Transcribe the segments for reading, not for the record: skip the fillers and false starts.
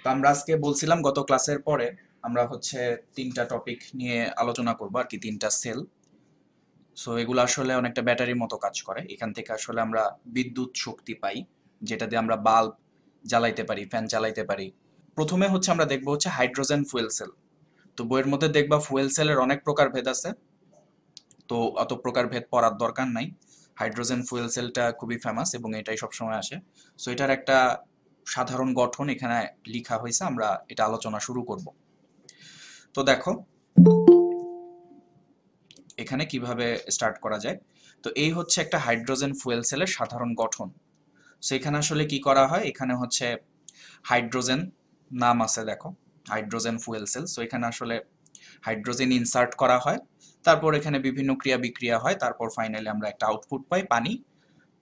তো আমরা আজকে বলছিলাম গত ক্লাসের পরে আমরা হচ্ছে তিনটা টপিক নিয়ে আলোচনা করবো আর কি, তিনটা সেল। সো এগুলো আসলে অনেকটা ব্যাটারির মতো কাজ করে। এখান থেকে আসলে আমরা বিদ্যুৎ শক্তি পাই, যেটা দিয়ে আমরা বাল্ব জ্বালাইতে পারি, ফ্যান চালাইতে পারি। প্রথমে হচ্ছে আমরা দেখবো হচ্ছে হাইড্রোজেন ফুয়েল সেল। তো বইয়ের মধ্যে দেখবা ফুয়েল সেলের অনেক প্রকার ভেদ আছে, তো অত প্রকার ভেদ পড়ার দরকার নাই। হাইড্রোজেন ফুয়েল সেলটা খুবই ফেমাস এবং এটাই সবসময় আসে। সো এটার একটা সাধারণ গঠন এখানে লেখা হয়েছে, আমরা এটা আলোচনা শুরু করব। তো দেখো এখানে কিভাবে স্টার্ট করা যায়। তো এই হচ্ছে একটা হাইড্রোজেন ফুয়েল সেলের সাধারণ গঠন। সো এখানে আসলে কি করা হয়, এখানে হচ্ছে হাইড্রোজেন নাম আছে দেখো, হাইড্রোজেন ফুয়েল সেল। সো এখানে আসলে হাইড্রোজেন ইনসার্ট করা হয়, তারপর এখানে বিভিন্ন ক্রিয়া বিক্রিয়া হয়, তারপর ফাইনালি আমরা একটা আউটপুট পাই, পানি।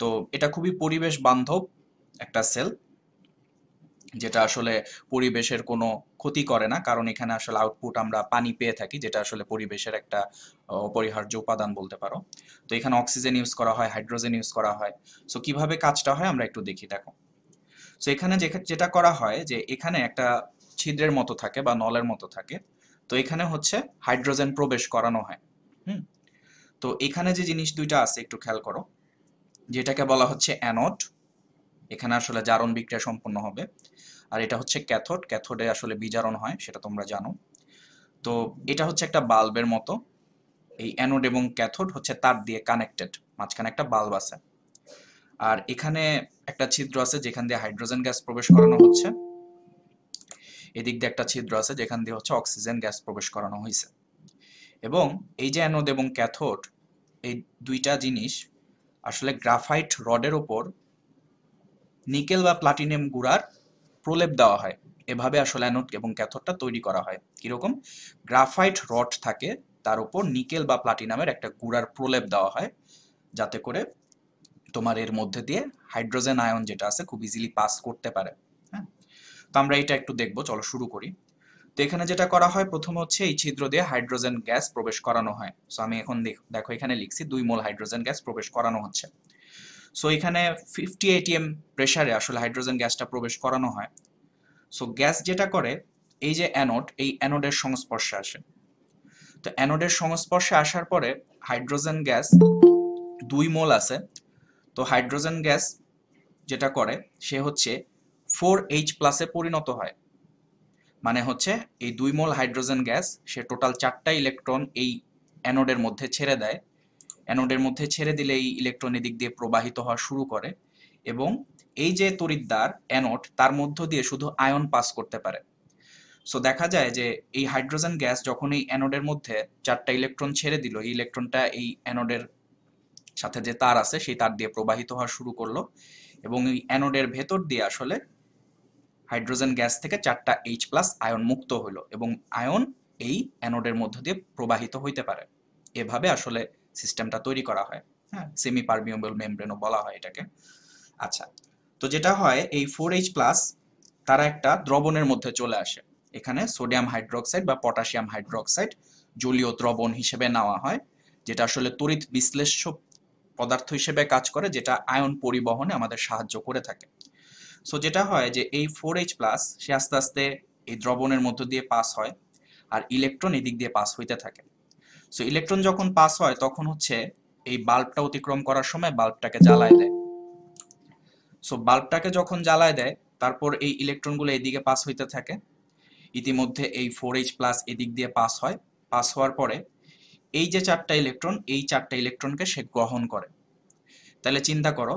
তো এটা খুবই পরিবেশ বান্ধব একটা সেল, যেটা আসলে পরিবেশের কোনো ক্ষতি করে না, কারণ এখানে আসলে আউটপুট আমরা পানি পেয়ে থাকি, যেটা আসলে পরিবেশের একটা অপরিহার্য উপাদান বলতে পারো। তো এখানে অক্সিজেন ইউজ করা হয়, হাইড্রোজেন ইউজ করা হয়। সো কিভাবে কাজটা হয় আমরা একটু দেখি, দেখো। সো এখানে যেটা করা হয় যে এখানে একটা ছিদ্রের মতো থাকে বা নলের মতো থাকে। তো এখানে হচ্ছে হাইড্রোজেন প্রবেশ করানো হয়। হুম। তো এখানে যে জিনিস দুইটা আছে একটু খেয়াল করো, যেটাকে বলা হচ্ছে অ্যানোড, এখানে আসলে জারণ বিক্রিয়া সম্পন্ন হবে। আর এটা হচ্ছে ক্যাথোড, ক্যাথোডে আসলে বিজারণ হয়, সেটা তোমরা জানো। তো এটা হচ্ছে একটা বাল্বের মতো। এই অ্যানোড এবং ক্যাথোড হচ্ছে তার দিয়ে কানেক্টেড, মাঝখানে একটা বাল্ব আছে। আর এখানে একটা ছিদ্র আছে যেখান দিয়ে হাইড্রোজেন গ্যাস প্রবেশ করানো হচ্ছে, এদিক দিয়ে একটা ছিদ্র আছে যেখান দিয়ে হচ্ছে অক্সিজেন গ্যাস প্রবেশ করানো হয়েছে। এবং এই যে অ্যানোড এবং ক্যাথোড, এই দুইটা জিনিস আসলে গ্রাফাইট রডের ওপর নিকেল বা প্লাটিনাম গুঁড়ার প্রলেপ দেওয়া হয়। এভাবে আসলে অ্যানোড এবং ক্যাথোডটা তৈরি করা হয়। কিরকম? গ্রাফাইট রড থাকে, তার উপর নিকেল বা প্লাটিনামের একটা গুঁড়ার প্রলেপ দেওয়া হয়, যাতে করে তোমার এর মধ্যে দিয়ে হাইড্রোজেন আয়ন যেটা আছে খুব ইজিলি পাস করতে পারে। হ্যাঁ। তো আমরা এটা একটু দেখবো, চলো শুরু করি। তো এখানে যেটা করা হয় প্রথমে হচ্ছে এই ছিদ্র দিয়ে হাইড্রোজেন গ্যাস প্রবেশ করানো হয়। সো আমি এখন দেখো এখানে লিখছি 2 মোল হাইড্রোজেন গ্যাস প্রবেশ করানো হচ্ছে। সো এখানে 50 atm প্রেসারে আসলে হাইড্রোজেন গ্যাসটা প্রবেশ করানো হয়। সো গ্যাস যেটা করে, এই যে অ্যানোড, এই অ্যানোডের সংস্পর্শে আসে। তো অ্যানোডের সংস্পর্শে আসার পরে হাইড্রোজেন গ্যাস 2 মোল আছে। তো হাইড্রোজেন গ্যাস যেটা করে, সে হচ্ছে 4H+ পরিণত হয়। মানে হচ্ছে এই 2 মোল হাইড্রোজেন গ্যাস সে টোটাল 4টা ইলেকট্রন এই অ্যানোডের মধ্যে ছেড়ে দেয়। অ্যানোডের মধ্যে ছেড়ে দিলে এই ইলেকট্রন এদিক দিয়ে প্রবাহিত হওয়া শুরু করে, এবং এই যে তড়িৎদ্বার অ্যানোড, তার মধ্য দিয়ে শুধু আয়ন পাস করতে পারে। সো দেখা যায় যে এই হাইড্রোজেন গ্যাস যখন এই অ্যানোডের মধ্যে 4টা ইলেকট্রন ছেড়ে দিল, এই ইলেকট্রনটা এই অ্যানোডের সাথে যে তার আছে সেই তার দিয়ে প্রবাহিত হওয়া শুরু করলো, এবং এই অ্যানোডের ভেতর দিয়ে আসলে হাইড্রোজেন গ্যাস থেকে 4টা H+ আয়ন মুক্ত হলো, এবং আয়ন এই অ্যানোডের মধ্য দিয়ে প্রবাহিত হইতে পারে। এভাবে আসলে সিস্টেমটা তৈরি করা হয়। হ্যাঁ, সেমি পারমিয়েবল মেমব্রেনও বলা হয় এটাকে। আচ্ছা, তো যেটা হয় এই 4H+ তারা একটা দ্রবণের মধ্যে চলে আসে। এখানে সোডিয়াম হাইড্রোক্সাইড বা পটাশিয়াম হাইড্রোক্সাইড জলীয় দ্রবণ হিসেবে নেওয়া হয়, যেটা আসলে তড়িৎ বিশ্লেষ্য পদার্থ হিসেবে কাজ করে, যেটা আয়ন পরিবহনে আমাদের সাহায্য করে থাকে। সো যেটা হয় যে এই 4H+ সে আস্তে আস্তে এই দ্রবণের মধ্য দিয়ে পাস হয়, আর ইলেকট্রন এদিক দিয়ে পাস হইতে থাকে। সো ইলেকট্রন যখন পাস হয় তখন হচ্ছে এই বাল্বটা অতিক্রম করার সময় বাল্বটাকে জ্বালায় দেয়। সো বাল্বটাকে যখন জ্বালায় দেয়, তারপর এই ইলেকট্রনগুলো এদিকে পাস হইতে থাকে। ইতিমধ্যে এই 4H+ এদিক দিয়ে পাস হয়। পাস হওয়ার পরে এই যে 4টা ইলেকট্রন, এই 4টা ইলেকট্রনকে সে গ্রহণ করে। তাহলে চিন্তা করো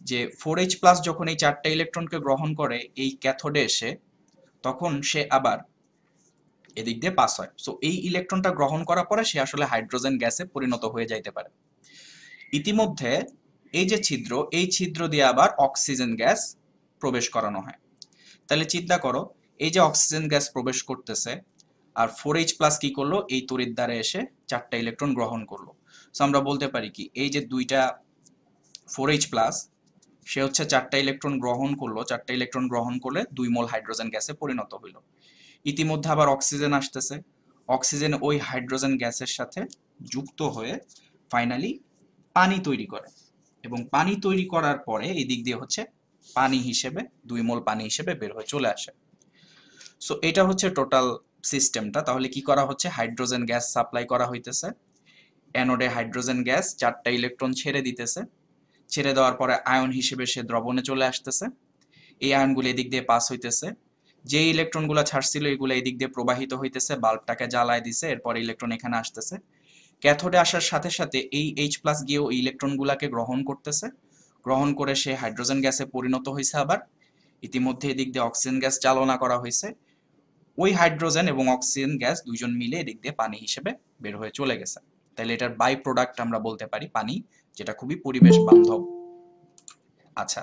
যে 4H+ যখন এই 4টা ইলেকট্রনকে গ্রহণ করে এই ক্যাথোডে এসে, তখন সে আবার এদিক দিয়ে পাস হয়। সো এই ইলেকট্রনটা গ্রহণ করার পরে সে আসলে হাইড্রোজেন গ্যাসে পরিণত হয়ে যাইতে পারে। ইতিমধ্যে এই যে ছিদ্র, এই ছিদ্র দিয়ে আবার অক্সিজেন গ্যাস প্রবেশ করানো হয়। তাহলে চিন্তা করো, এই যে অক্সিজেন গ্যাস প্রবেশ করতেছে, আর 4H+ কি করলো, এই তড়িৎদ্বারে এসে 4টা ইলেকট্রন গ্রহণ করলো। সো আমরা বলতে পারি কি, এই যে দুইটা 4H+ সে হচ্ছে 4টা ইলেকট্রন গ্রহণ করলো, 4টা ইলেকট্রন গ্রহণ করলে 2 মোল হাইড্রোজেন গ্যাসে পরিণত হইল। ইতিমধ্যে আবার অক্সিজেন আসতেছে, অক্সিজেন ওই হাইড্রোজেন গ্যাসের সাথে যুক্ত হয়ে ফাইনালি পানি তৈরি করে, এবং পানি তৈরি করার পরে এই দিক দিয়ে হচ্ছে পানি হিসেবে 2 মোল পানি হিসেবে বের হয়ে চলে আসে। সো এটা হচ্ছে টোটাল সিস্টেমটা। তাহলে কি করা হচ্ছে, হাইড্রোজেন গ্যাস সাপ্লাই করা হইতেছে, অ্যানোডে হাইড্রোজেন গ্যাস 4টা ইলেকট্রন ছেড়ে দিতেছে, ছেড়ে দেওয়ার পরে আয়ন হিসেবে সে দ্রবণে চলে আসতেছে, এই আয়নগুলো এদিক দিয়ে পাস হইতেছে, যে ইলেকট্রনগুলো ছাড়ছিল এগুলো এদিক দিয়ে প্রবাহিত হইতেছে, বাল্বটাকে জ্বালায় দিছে, এরপর ইলেকট্রন এখানে আসতেছে, ক্যাথোডে আসার সাথে সাথে এই H+ গিয়ে ওই ইলেকট্রনগুলোকে গ্রহণ করতেছে, গ্রহণ করে সে হাইড্রোজেন গ্যাসে পরিণত হয়েছে। আবার ইতিমধ্যে এদিক দিয়ে অক্সিজেন গ্যাস চালনা করা হয়েছে, ওই হাইড্রোজেন এবং অক্সিজেন গ্যাস দুইজন মিলে এদিক দিয়ে পানি হিসেবে বের হয়ে চলে গেছে। তাহলে এটার বাই প্রোডাক্ট আমরা বলতে পারি পানি, যেটা খুবই পরিবেশ বান্ধব। আচ্ছা,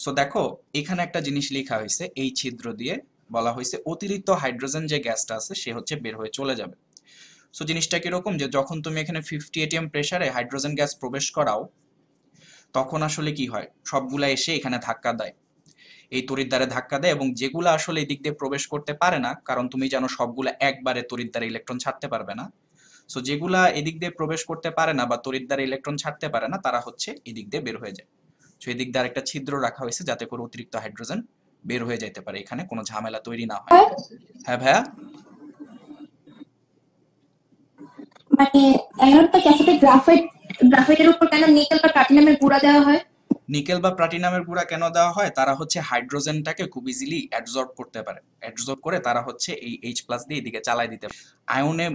সো দেখো এখানে একটা জিনিস লেখা হয়েছে, এই ছিদ্র দিয়ে বলা হয়েছে অতিরিক্ত হাইড্রোজেন যে গ্যাসটা আছে সে হচ্ছে বের হয়ে চলে যাবে। সো জিনিসটা কিরকম, যে যখন তুমি এখানে 50 atm প্রেসারে হাইড্রোজেন গ্যাস প্রবেশ করাও, তখন আসলে কি হয়, সবগুলা এসে এখানে ধাক্কা দেয়, এই তড়িৎদ্বারে ধাক্কা দেয়, এবং যেগুলো আসলে এই দিক দিয়ে প্রবেশ করতে পারে না, কারণ তুমি জানো সবগুলা একবারে তড়িৎদ্বারে ইলেকট্রন ছাড়তে পারবে না, সো যেগুলা এদিক দিয়ে প্রবেশ করতে পারে না বা তড়িৎদ্বারে ইলেকট্রন ছাড়তে পারে না, তারা হচ্ছে এদিক দিয়ে বের হয়ে যায়। সো এদিক দিয়ে আরেকটা ছিদ্র রাখা হয়েছে যাতে করে অতিরিক্ত হাইড্রোজেন বের হয়ে যেতে পারে, এখানে কোনো ঝামেলা তৈরি না হয়। হ্যাঁ ভাইয়া, মানে অ্যানোড বা ক্যাথোডে গ্রাফাইটের উপর কেন নিকেল বা প্লাটিনামের গুঁড়া দেওয়া হয়? নিকেল বা প্লাটিনামের গুঁড়া কেন দেওয়া হয়, তারা হচ্ছে হাইড্রোজেনটাকে খুব ইজিলি অ্যাবজর্ব করতে পারে, অ্যাবজর্ব করে তারা হচ্ছে এই H+ দিয়ে এদিকে চালাই দিতে পারে আয়নে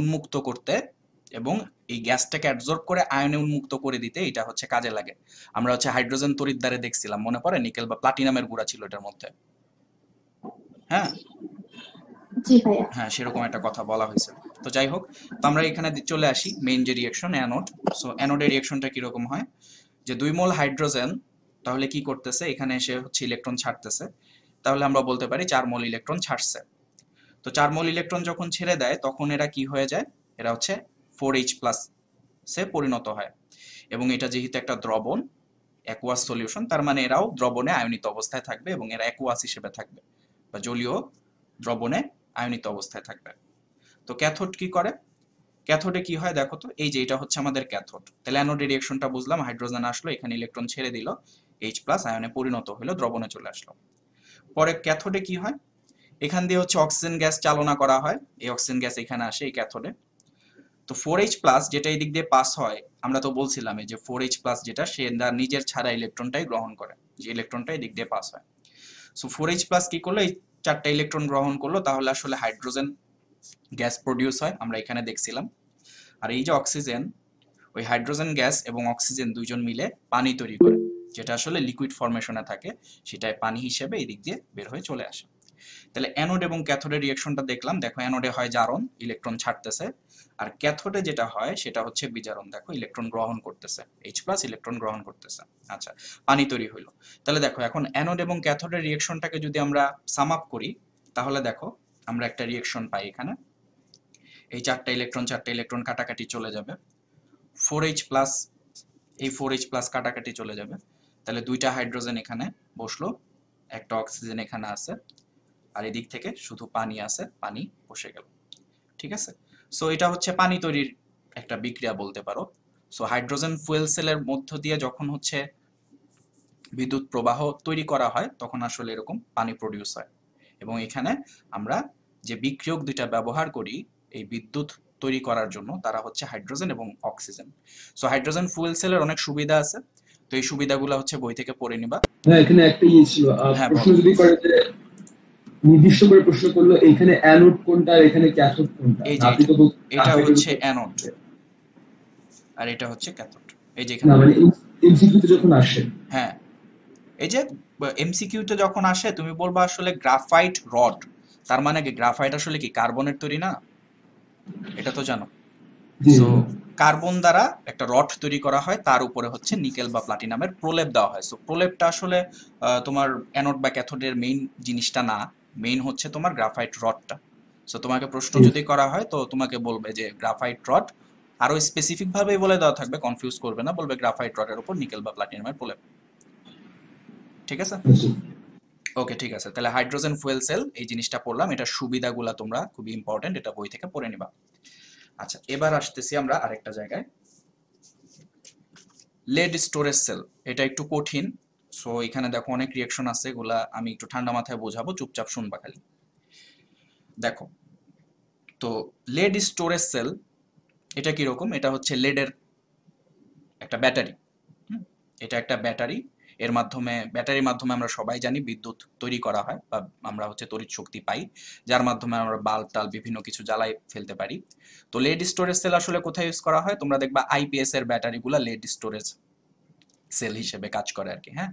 উন্মুক্ত করতে, এবং এই গ্যাসটাকে অ্যাবজর্ব করে আয়নে উন্মুক্ত করে দিতে এটা হচ্ছে কাজে লাগে। আমরা হচ্ছে হাইড্রোজেন তড়িৎদ্বারে দেখছিলাম, মনে পড়ে, নিকেল বা প্লাটিনামের গুঁড়া ছিল এটার মধ্যে। হ্যাঁ জি ভাইয়া। হ্যাঁ, সেরকম একটা কথা বলা হয়েছে। তো যাই হোক, তো আমরা এখানে চলে আসি মেইন যে রিয়েকশন অ্যানোড। সো অ্যানোডের রিয়েকশনটা কিরকম হয়, যে 2 মোল হাইড্রোজেন তাহলে কি করতেছে, এখানে এসে হচ্ছে ইলেকট্রন ছাড়তেছে, তাহলে আমরা বলতে পারি 4 মোল ইলেকট্রন ছাড়ছে। তো 4 মোল ইলেকট্রন যখন ছেড়ে দেয় তখন এরা কি হয়ে যায়, এরা হচ্ছে 4H+ সে পরিণত হয়, এবং এটা যেহেতু একটা দ্রবণ, অ্যাকুয়াস সলিউশন, তার মানে এরাও দ্রবণে আয়নিত অবস্থায় থাকবে এবং এরা অ্যাকুয়াস হিসেবে থাকবে বা জলীয় দ্রবণে আয়নিত অবস্থায় থাকবে। তো ক্যাথোড কি করে, ক্যাথোডে কি হয় দেখো তো, এই যে এটা হচ্ছে আমাদের ক্যাথোড। তাহলে অ্যানোডের রিঅ্যাকশনটা বুঝলাম, হাইড্রোজেন আসলো, এখানে ইলেকট্রন ছেড়ে দিল, H+ আয়নে পরিণত হলো, দ্রবণে চলে আসলো। পরে ক্যাথোডে কি হয়, এখান দিয়ে হচ্ছে অক্সিজেন গ্যাস চালনা করা হয়, এই অক্সিজেন গ্যাস এখানে আসে এই ক্যাথোডে। তো 4H+ যেটা এই দিক দিয়ে পাস হয়, আমরা তো বলছিলাম এই যে 4H+ যেটা সে নিজের ছাড়া ইলেকট্রনটাই গ্রহণ করে, যে ইলেকট্রনটা এই দিক দিয়ে পাস হয়। সো 4H+ কি করলো, এই 4টা ইলেকট্রন গ্রহণ করলো, তাহলে আসলে হাইড্রোজেন গ্যাস প্রডিউস হয়, আমরা এখানে দেখছিলাম। আর এই যে অক্সিজেন, ওই হাইড্রোজেন গ্যাস এবং অক্সিজেন দুইজন মিলে পানি তৈরি করে, যেটা আসলে লিকুইড ফরমেশনে থাকে, সেটাই পানি হিসেবে এই দিক দিয়ে বের হয়ে চলে আসে। তাহলে অ্যানোড এবং ক্যাথোডের রিঅ্যাকশনটা দেখলাম, দেখো অ্যানোডে হয় জারণ, ইলেকট্রন ছাড়তেছে, আর ক্যাথোডে যেটা হয় সেটা হচ্ছে বিজারণ, দেখো ইলেকট্রন গ্রহণ করতেছে, H+ ইলেকট্রন গ্রহণ করতেছে। আচ্ছা, পানি তৈরি হইলো। তাহলে দেখো এখন অ্যানোড এবং ক্যাথোডের রিঅ্যাকশনটাকে যদি আমরা সাম আপ করি, তাহলে দেখো আমরা একটা রিঅ্যাকশন পাই এখানে, এই 4টা ইলেকট্রন কাটাকাটি চলে যাবে, 4H+, এই 4H+ কাটাকাটি চলে যাবে, তাহলে 2টা হাইড্রোজেন এখানে বসলো, একটা অক্সিজেন এখানে আছে, আর এদিক থেকে শুধু পানি আছে, পানি বসে গেল। ঠিক আছে, সো এটা হচ্ছে পানি তৈরির একটা বিক্রিয়া বলতে পারো। সো হাইড্রোজেন ফুয়েল সেলের মধ্য দিয়ে যখন হচ্ছে বিদ্যুৎ প্রবাহ তৈরি করা হয় তখন আসলে এরকম পানি প্রডিউস হয়, এবং এখানে আমরা যে বিক্রিয়ক দুইটা ব্যবহার করি এই বিদ্যুৎ তৈরি করার জন্য, তারা হচ্ছে হাইড্রোজেন এবং অক্সিজেন। সো হাইড্রোজেন ফুয়েল সেলের অনেক সুবিধা আছে, তো এই সুবিধাগুলো হচ্ছে বই থেকে পড়ে নিবা। হ্যাঁ, এখানে একটা ছিল, হ্যাঁ প্রশ্ন বলো। যদি করে যে নির্দিষ্ট করে প্রশ্ন করলো এখানে অ্যানোড কোনটা আর এখানে ক্যাথোড কোনটা, এই যে আপনি তো এটা হচ্ছে অ্যানোড আর এটা হচ্ছে ক্যাথোড, এই যে না এখানে মানে এমসিকিউ তে যখন আসে। হ্যাঁ, এই যে এমসিকিউতে যখন আসে তুমি বলবা আসলে গ্রাফাইট রড, তার মানে কি গ্রাফাইট আসলে কি কার্বনের তৈরি না, এটা তো জানো। সো কার্বন দ্বারা একটা রড তৈরি করা হয়, তার উপরে হচ্ছে নিকেল বা প্লাটিনামের প্রলেপ দেওয়া হয়। সো প্রলেপটা আসলে তোমার অ্যানোড বা ক্যাথোডের মেইন জিনিসটা না, মেইন হচ্ছে তোমার গ্রাফাইট রডটা। সো তোমাকে প্রশ্ন যদি করা হয় তো তোমাকে বলবে যে গ্রাফাইট রড, আরো স্পেসিফিক ভাবেই বলে দেওয়া থাকবে, কনফিউজ করবে না, বলবে গ্রাফাইট রডের উপর নিকেল বা প্লাটিনামের প্রলেপ। ঠিক আছে, ওকে ঠিক আছে। তাহলে হাইড্রোজেন ফুয়েল সেল এই জিনিসটা পড়লাম, এটা সুবিধাগুলা তোমরা খুবই ইম্পর্টেন্ট, এটা বই থেকে পড়ে নিবা। আচ্ছা, এবার আসতেছি আমরা আরেকটা জায়গায়, লেড স্টোরেজ সেল। এটা একটু কঠিন, সো এখানে দেখো অনেক রিঅ্যাকশন আছে, এগুলা আমি একটু ঠান্ডা মাথায় বোঝাবো, চুপচাপ শুনবা খালি। দেখো, তো লেড স্টোরেজ সেল এটা কিরকম, এটা হচ্ছে লেডের একটা ব্যাটারি। এটা একটা ব্যাটারি, এর মাধ্যমে ব্যাটারির মাধ্যমে আমরা সবাই জানি বিদ্যুৎ তৈরি করা হয় বা আমরা হচ্ছে তড়িৎ শক্তি পাই, যার মাধ্যমে আমরা বাল্ব টাল বিভিন্ন কিছু জ্বালাই ফেলতে পারি। তো লেড স্টোরেজ সেল আসলে কোথায় ইউজ করা হয়, তোমরা দেখবা আইপিএস এর ব্যাটারিগুলো লেড স্টোরেজ সেল হিসেবে কাজ করে আর কি। হ্যাঁ,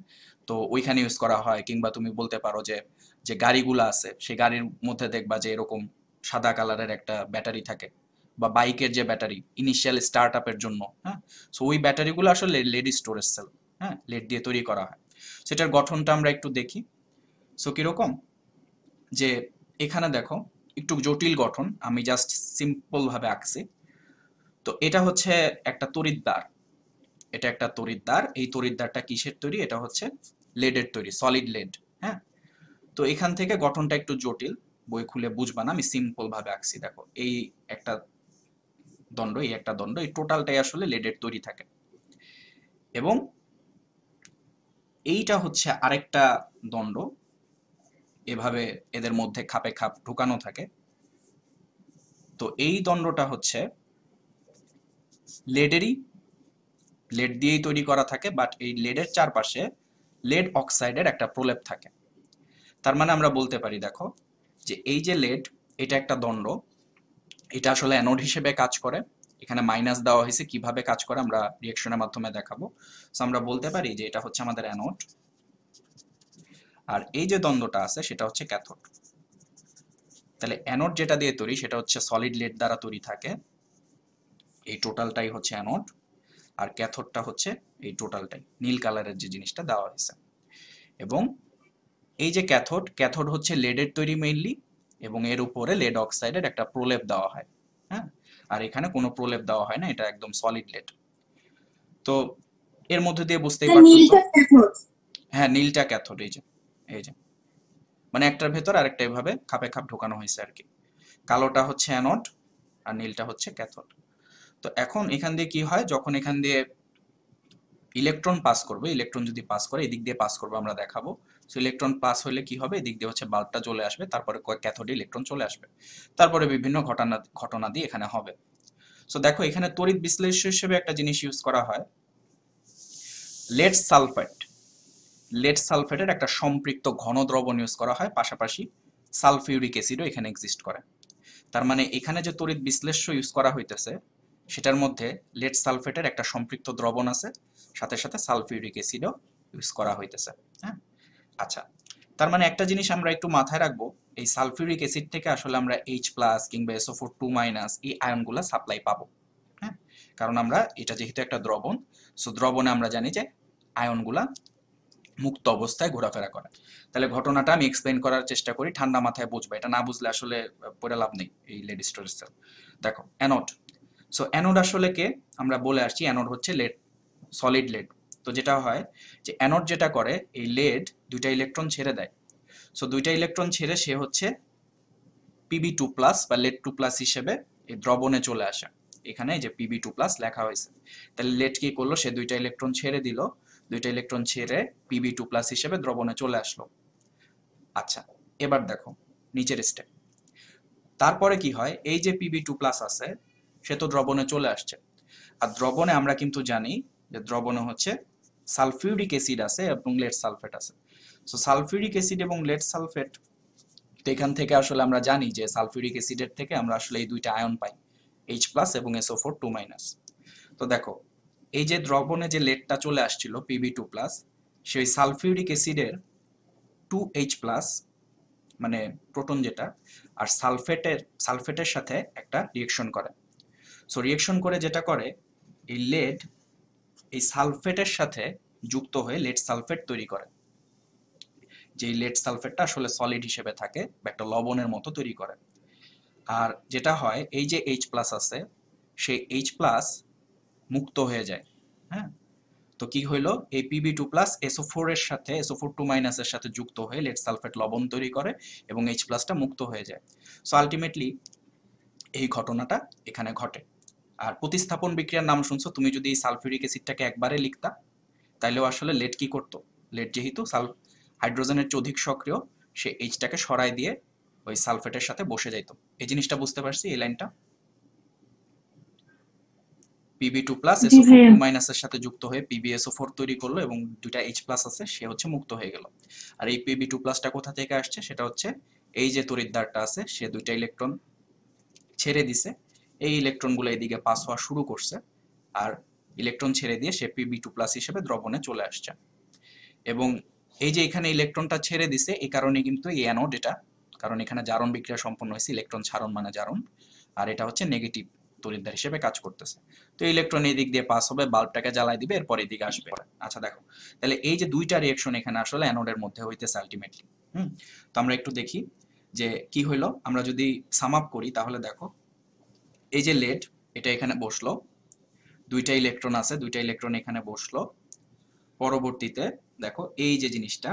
তো ওইখানে ইউজ করা হয়। কিংবা তুমি বলতে পারো যে যে গাড়িগুলো আছে সেই গাড়ির মধ্যে দেখবা যে এরকম সাদা কালারের একটা ব্যাটারি থাকে, বা বাইকের যে ব্যাটারি ইনিশিয়াল স্টার্ট আপের জন্য। হ্যাঁ, সো ওই ব্যাটারিগুলো আসলে লেড স্টোরেজ সেল, হ্যাঁ, লেড দিয়ে তৈরি করা হয়। সেটার গঠনটা আমরা একটু দেখি। সো কিরকম, যে এখানে দেখো একটু জটিল গঠন, আমি জাস্ট সিম্পল ভাবে আঁকছি। তো এটা হচ্ছে একটা তড়িৎদ্বার, এটা একটা তড়িৎদ্বার। এই তড়িৎদ্বারটা কিসের তৈরি, এটা হচ্ছে লেডের তৈরি, সলিড লেড। হ্যাঁ, তো এখান থেকে গঠনটা একটু জটিল, বই খুলে বুঝবা না, আমি সিম্পল ভাবে আঁকছি। দেখো এই একটা দণ্ড, এই একটা দণ্ড, এই টোটালটাই আসলে লেডের তৈরি থাকে। এবং এইটা হচ্ছে আরেকটা দণ্ড, এভাবে এদের মধ্যে খাপে খাপ ঢুকানো থাকে। তো এই দণ্ডটা হচ্ছে লেডেরই, লেড দিয়েই তৈরি করা থাকে, বাট এই লেডের চারপাশে লেড অক্সাইডের একটা প্রলেপ থাকে। তার মানে আমরা বলতে পারি দেখো যে এই যে লেড, এটা একটা দণ্ড, এটা আসলে অ্যানোড হিসেবে কাজ করে। এখানে মাইনাস দেওয়া হয়েছে, কিভাবে কাজ করে আমরা রিঅ্যাকশনের মাধ্যমে দেখাবো। সো আমরা বলতে পারি যে এটা হচ্ছে আমাদের অ্যানোড, আর এই যে দ্বন্দ্বটা আছে সেটা হচ্ছে ক্যাথোড। তাহলে অ্যানোড যেটা দিয়ে তৈরি সেটা হচ্ছে সলিড লেড দ্বারা তৈরি থাকে, এই টোটালটাই হচ্ছে অ্যানোড। আর ক্যাথোডটা হচ্ছে এই টোটালটাই, নীল কালারের যে জিনিসটা দেওয়া হয়েছে। এবং এই যে ক্যাথোড, ক্যাথোড হচ্ছে লেডের তৈরি মেইনলি, এবং এর উপরে লেড অক্সাইডের একটা প্রলেপ দেওয়া হয়। হ্যাঁ, আর এখানে কোনো প্রলেপ দেওয়া হয় না, এটা একদম সলিড লেড। তো এর মধ্যে দিয়ে বুঝতেই পারতেছো, নীলটা ক্যাথোড। হ্যাঁ নীলটা ক্যাথোড। এই যে, এই যে মানে একটার ভেতর আরেকটা এভাবে খাপে খাপ ঢোকানো হয়েছে আর কি। কালোটা হচ্ছে অ্যানোড আর নীলটা হচ্ছে ক্যাথোড। তো এখন এখান দিয়ে কি হয়, যখন এখান দিয়ে ইলেকট্রন পাস করবে, ইলেকট্রন যদি পাস করে এদিক দিয়ে পাস করবে আমরা দেখাবো। সো ইলেকট্রন পাস হলে কি হবে, এদিক দিয়ে হচ্ছে বাল্বটা চলে আসবে, তারপরে ক্যাথোডে ইলেকট্রন চলে আসবে, তারপরে বিভিন্ন ঘটনা দিয়ে এখানে হবে। সো দেখো এখানে তড়িৎ বিশ্লেষ্য হিসেবে একটা জিনিস ইউজ করা হয়, লেড সালফেট। লেড সালফেটের একটা সম্পৃক্ত ঘন দ্রবণ ইউজ করা হয়, পাশাপাশি সালফিউরিক অ্যাসিডও এখানে এক্সিস্ট করে। তার মানে এখানে যে তড়িৎ বিশ্লেষ্য ইউজ করা হইতেছে সেটার মধ্যে লেড সালফেটের একটা সম্পৃক্ত দ্রবণ আছে, সাথে সাথে সালফিউরিক অ্যাসিডও ইউজ করা হইতেছে। হ্যাঁ, আচ্ছা, তার মানে একটা জিনিস আমরা একটু মাথায় রাখবো, এই সালফিউরিক অ্যাসিড থেকে আসলে আমরা H+ কিংবা SO4 2- এই আয়নগুলো সাপ্লাই পাবো। হ্যাঁ, কারণ আমরা এটা যেহেতু একটা দ্রবণ, সো দ্রবণে আমরা জানি যে আয়নগুলা মুক্ত অবস্থায় ঘোরাফেরা করে। তাহলে ঘটনাটা আমি এক্সপ্লেইন করার চেষ্টা করি, ঠান্ডা মাথায় বুঝবো, এটা না বুঝলে আসলে পড়ে লাভ নেই এই লেড স্টোরেজ সেল। দেখো অ্যানোড, সো অ্যানোড আসলে কে, আমরা বলে আসছি অ্যানোড হচ্ছে লেড, সলিড লেড। তো যেটা হয় যে অ্যানোড যেটা করে, এই লেড দুইটা ইলেকট্রন ছেড়ে দেয়। সো দুইটা ইলেকট্রন ছেড়ে সে হচ্ছে Pb2+ বা লেড 2+ হিসেবে এই দ্রবণে চলে আসে। এখানে যে Pb2+ লেখা হয়েছে, তাহলে লেড কি করলো, সে দুইটা ইলেকট্রন ছেড়ে দিল, দুইটা ইলেকট্রন ছেড়ে Pb2+ হিসেবে দ্রবণে চলে আসলো। আচ্ছা, এবার দেখো নিচের স্টেপ। তারপরে কি হয়, এই যে Pb2+ আছে সে তো দ্রবণে চলে আসছে, আর দ্রবণে আমরা কিন্তু জানি যে দ্রবণে হচ্ছে সালফিউরিক অ্যাসিড আছে এবং লেড সালফেট আছে। সো সালফিউরিক অ্যাসিড এবং লেড সালফেট, তো এখান থেকে আসলে আমরা জানি যে সালফিউরিক অ্যাসিডের থেকে আমরা আসলে এই দুইটা আয়ন পাই, H+ এবং SO4 2-। তো দেখো এই যে দ্রবণে যে লেডটা চলে আসছিল Pb2+, সেই সালফিউরিক অ্যাসিডের 2H+, মানে প্রোটন যেটা, আর সালফেটের সাথে একটা রিয়েকশন করে। সো রিয়েকশন করে যেটা করে, এই লেড এই সালফেটের সাথে যুক্ত হয়ে লেড সালফেট তৈরি করে, যে লেড সালফেটটা আসলে সলিড হিসেবে থাকে বা একটা লবণের মতো তৈরি করে। আর যেটা হয়, এই যে H+ আছে সেই H+ মুক্ত হয়ে যায়। হ্যাঁ, তো কি হইলো, এই Pb2+ SO4 এর সাথে SO4 2- এর সাথে যুক্ত হয়ে লেড সালফেট লবণ তৈরি করে এবং H+টা মুক্ত হয়ে যায়। সো আলটিমেটলি এই ঘটনাটা এখানে ঘটে। আর প্রতিস্থাপন বিক্রিয়ার নাম শুনছো তুমি, যদি এই সালফিউরিক অ্যাসিডটাকে একবারে লিখতা তাইলেও আসলে লেড কি করতো, লেড যেহেতু হাইড্রোজেনের চেয়ে অধিক সক্রিয়, সে এইচটাকে সরাই দিয়ে ওই সালফেটের সাথে বসে যাইতো। এই জিনিসটা বুঝতে পারছি এই লাইনটা? Pb2 প্লাস জি SO4 ভাইয়া। 2 এর সাথে যুক্ত হয়ে PbSO4 তৈরি করলো এবং দুইটা H প্লাস আছে, সে হচ্ছে মুক্ত হয়ে গেল। আর এই Pb2 প্লাসটা কোথা থেকে আসছে? সেটা হচ্ছে এই যে তড়িৎদ্বারটা আছে, সে দুইটা ইলেকট্রন ছেড়ে দিছে, এই ইলেকট্রনগুলো এদিকে পাস হওয়া শুরু করছে, আর ইলেকট্রন ছেড়ে দিয়ে সে Pb2 প্লাস হিসেবে দ্রবণে চলে আসছে। এবং এই যে এখানে ইলেকট্রনটা ছেড়ে দিছে, এই কারণে কিন্তু এই অ্যানোড এটা, কারণ এখানে জারণ বিক্রিয়া সম্পন্ন হয়েছে, ইলেকট্রন ছাড়ন মানে জারণ, আর এটা হচ্ছে নেগেটিভ তড়িৎদ্বার হিসেবে কাজ করতেছে। তো ইলেকট্রন এই দিক দিয়ে পাস হবে, বাল্বটাকে জ্বালাই দিবে, এরপর এদিকে আসবে। আচ্ছা দেখো, তাহলে এই যে দুইটা রিঅ্যাকশন এখানে আসলে অ্যানোডের মধ্যে হইতেছে আলটিমেটলি। তো আমরা একটু দেখি যে কি হইলো। আমরা যদি সাম আপ করি তাহলে দেখো, এই যে লেড, এটা এখানে বসলো, দুইটা ইলেকট্রন আছে, দুইটা ইলেকট্রন এখানে বসলো, পরবর্তীতে দেখো এই যে জিনিসটা,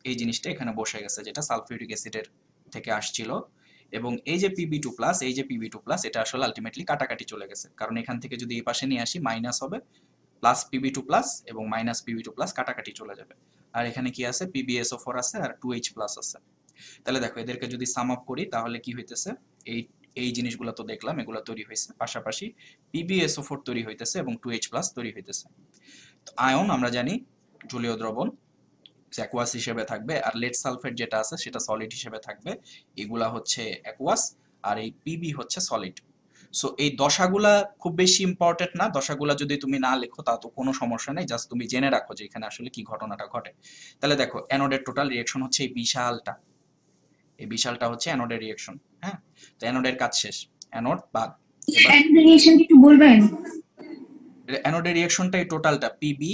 এই জিনিসটা এখানে বসে গেছে, যেটা সালফিউরিক অ্যাসিডের থেকে আসছিল। এবং এই যে Pb2 প্লাস, এই যে Pb2 প্লাস, এটা আসলে আলটিমেটলি কাটাকাটি চলে গেছে, কারণ এখান থেকে যদি এই পাশে নিয়ে আসি মাইনাস হবে, প্লাস Pb2 প্লাস এবং মাইনাস Pb2 প্লাস কাটাকাটি চলে যাবে। আর এখানে কি আছে? PbSO4 আছে আর 2H প্লাস আছে। তাহলে দেখো এদেরকে যদি সাম আপ করি তাহলে কি হইতেছে, এই এই জিনিসগুলো তো দেখলাম, এগুলো তৈরি হয়েছে, পাশাপাশি PbSO4 তৈরি হইতেছে এবং 2H প্লাস তৈরি হইতেছে। আয়ন আমরা জানি জলীয় দ্রবণ, অ্যাকুয়াস হিসেবে থাকবে, আর লেড সালফেট যেটা আছে সেটা সলিড হিসেবে থাকবে। এগুলা হচ্ছে অ্যাকুয়াস, আর এই পিবি হচ্ছে সলিড। সো এই দশাগুলা খুব বেশি ইম্পর্টেন্ট না, দশাগুলা যদি তুমি না লেখো তা তো কোনো সমস্যা নেই, জাস্ট তুমি জেনে রাখো যে এখানে আসলে কি ঘটনাটা ঘটে। তাহলে দেখো অ্যানোডের টোটাল রিঅ্যাকশন হচ্ছে এই বিশালটা, এই বিশালটা হচ্ছে অ্যানোডের রিঅ্যাকশন। হ্যাঁ, তো অ্যানোডের কাজ শেষ, অ্যানোড বাদ। এবার রিয়েকশন একটু বলবেন? অ্যানোডের রিঅ্যাকশনটা এই টোটালটা, পিবি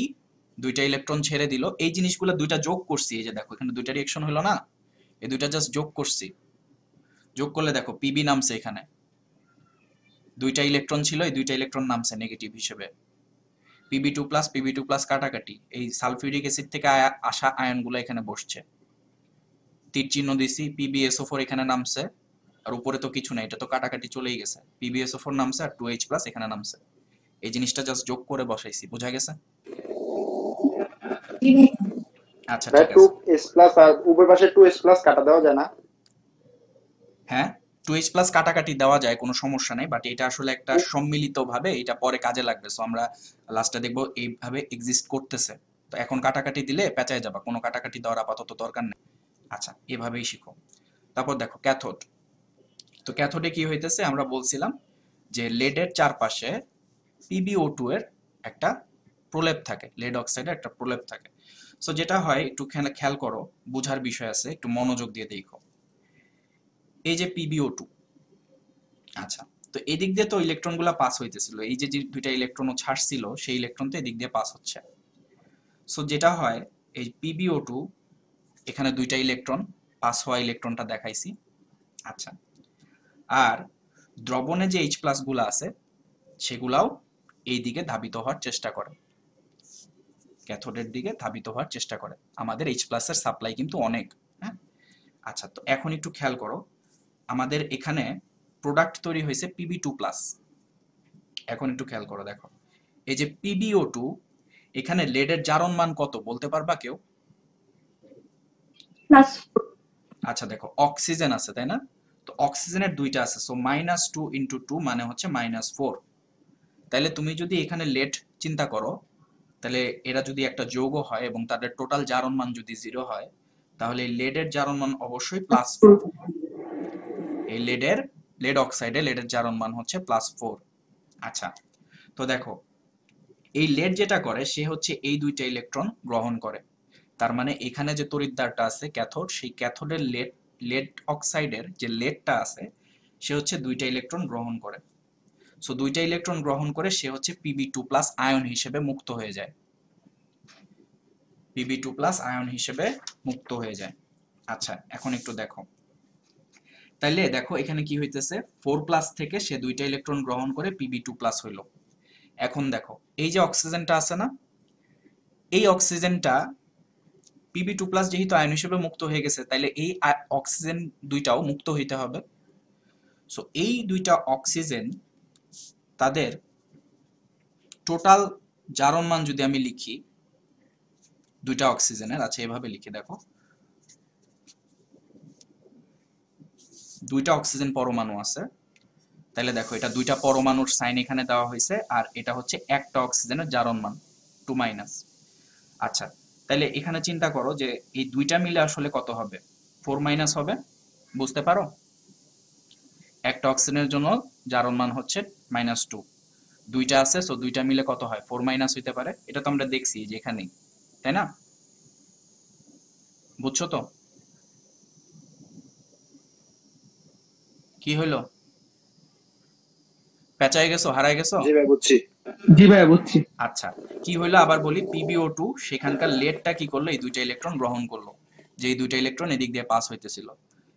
দুইটা ইলেকট্রন ছেড়ে দিল, এই জিনিসগুলো দুইটা যোগ করছি, এই যে দেখো এখানে দুইটা রিঅ্যাকশন হলো না, এই দুইটা জাস্ট যোগ করছি, যোগ করলে দেখো পিবি নামছে, এখানে দুইটা ইলেকট্রন ছিল, এই দুইটা ইলেকট্রন নামছে নেগেটিভ হিসেবে। Pb2 প্লাস কাটাকাটি, এই সালফিউরিক অ্যাসিড থেকে আসা আয়নগুলো এখানে বসছে, তীর চিহ্ন দিছি, PbSO4 এখানে নামছে, আর উপরে তো কিছু নাই, এটা তো কাটাকাটি চলেই গেছে, PbSO4 নামছে আর 2H প্লাস এখানে নামছে, এই জিনিসটা জাস্ট যোগ করে বসাইছি, বোঝা গেছে? আচ্ছা ঠিক আছে। 2s প্লাস আর উভয় পাশে 2s প্লাস কাটা দেওয়া যায় না? হ্যাঁ, 2H প্লাস কাটাকাটি দেওয়া যায়, কোনো সমস্যা নেই, বাট এটা আসলে একটা সম্মিলিত ভাবে এটা পরে কাজে লাগবে। সো আমরা লাস্টে দেখবো এইভাবে এক্সিস্ট করতেছে, তো এখন কাটাকাটি দিলে পেঁচায় যাবা, কোনো কাটাকাটি দেওয়ার আপাতত দরকার নেই। আচ্ছা, এভাবেই শিখো। তারপর দেখো ক্যাথোড। তো ক্যাথোডে কি হইতেছে, আমরা বলছিলাম যে লেডের চারপাশে PbO2 এর একটা প্রলেপ থাকে, লেড অক্সাইডের একটা প্রলেপ থাকে। সো যেটা হয়, একটু খেয়াল করো, বোঝার বিষয় আছে, একটু মনোযোগ দিয়ে দেখো। এই যে PbO2, আচ্ছা, তো এদিক দিয়ে তো ইলেকট্রনগুলো পাস হইতেছিল, এই যে যে দুইটা ইলেকট্রনও ছাড়ছিল, সেই ইলেকট্রন তো এদিক দিয়ে পাস হচ্ছে। সো যেটা হয়, এই PbO2 এখানে দুইটা ইলেকট্রন, পাস হওয়া ইলেকট্রনটা দেখাইছি। আচ্ছা, আর দ্রবণে যে H প্লাস গুলো আছে সেগুলাও এই দিকে ধাবিত হওয়ার চেষ্টা করে, ক্যাথোডের দিকে ধাবিত হওয়ার চেষ্টা করে। আমাদের H প্লাস এর সাপ্লাই কিন্তু অনেক। হ্যাঁ, আচ্ছা, তো এখন একটু খেয়াল করো, আমাদের এখানে প্রোডাক্ট তৈরি হয়েছে Pb2 প্লাস। এখন একটু খেয়াল করো, দেখো এই যে PbO2, এখানে লেডের জারণ মান কত বলতে পারবা কেউ? আচ্ছা দেখো, অক্সিজেন আছে তাই না, তো অক্সিজেনের দুইটা আছে, সো -2 × 2 মানে হচ্ছে -4। তাহলে তুমি যদি এখানে লেড চিন্তা করো, তাহলে এরা যদি একটা যৌগ হয় এবং তাদের টোটাল জারণ মান যদি 0 হয়, তাহলে লেডের জারণ মান অবশ্যই +4। এই লেড অক্সাইডে লেডের জারণ মান হচ্ছে +4। আচ্ছা, তো দেখো এই লেড যেটা করে, সে হচ্ছে এই দুইটা ইলেকট্রন গ্রহণ করে, তার মানে এখানে যে তড়িৎদ্বারটা আছে ক্যাথোড, সেই ক্যাথোডের লেড অক্সাইডের যে লেডটা আছে, সে হচ্ছে দুইটা ইলেকট্রন গ্রহণ করে। সো দুইটা ইলেকট্রন গ্রহণ করে সে হচ্ছে Pb2 প্লাস আয়ন হিসেবে মুক্ত হয়ে যায়, Pb2 প্লাস আয়ন হিসেবে মুক্ত হয়ে যায়। আচ্ছা, এখন একটু দেখো, তাইলে দেখো এখানে কি হইতেছে, 4 প্লাস থেকে সে দুইটা ইলেকট্রন গ্রহণ করে Pb2 প্লাস হইল। এখন দেখো এই যে অক্সিজেনটা আছে না, এই অক্সিজেনটা Pb2 প্লাস যেহেতু আয়ন হিসেবে মুক্ত হয়ে গেছে, তাইলে এই অক্সিজেন দুইটাও মুক্ত হইতে হবে। সো এই দুইটা অক্সিজেন, তাদের টোটাল জারণ মান যদি আমি লিখি দুইটা অক্সিজেনের, আচ্ছা এভাবে লিখি, দেখো দুইটা অক্সিজেন পরমাণু আছে, তাহলে দেখো এটা দুইটা পরমাণুর সাইন এখানে দেওয়া হয়েছে, আর এটা হচ্ছে একটা অক্সিজেনের জারণ মান 2-। আচ্ছা, তাহলে এখানে চিন্তা করো যে এই দুইটা মিলে আসলে কত হবে, 4- হবে, বুঝতে পারো? একটা অক্সিজেনের জন্য জারণ মান হচ্ছে -2, দুইটা আছে, সো দুইটা মিলে কত হয়, 4- হইতে পারে। এটা তো আমরা দেখছি যে এখানেই, তাই না? বুঝছো তো কি হইলো? পেঁচায় গেছো, হারায় গেছো? জি ভাই বুঝছি। জি ভাইয়া বুঝছি। আচ্ছা, কি হইলো আবার বলি, PbO2 সেখানকার লেডটা কি করলো, এই দুইটা ইলেকট্রন গ্রহণ করলো, যে এই দুইটা ইলেকট্রন এদিক দিয়ে পাস হইতেছিল,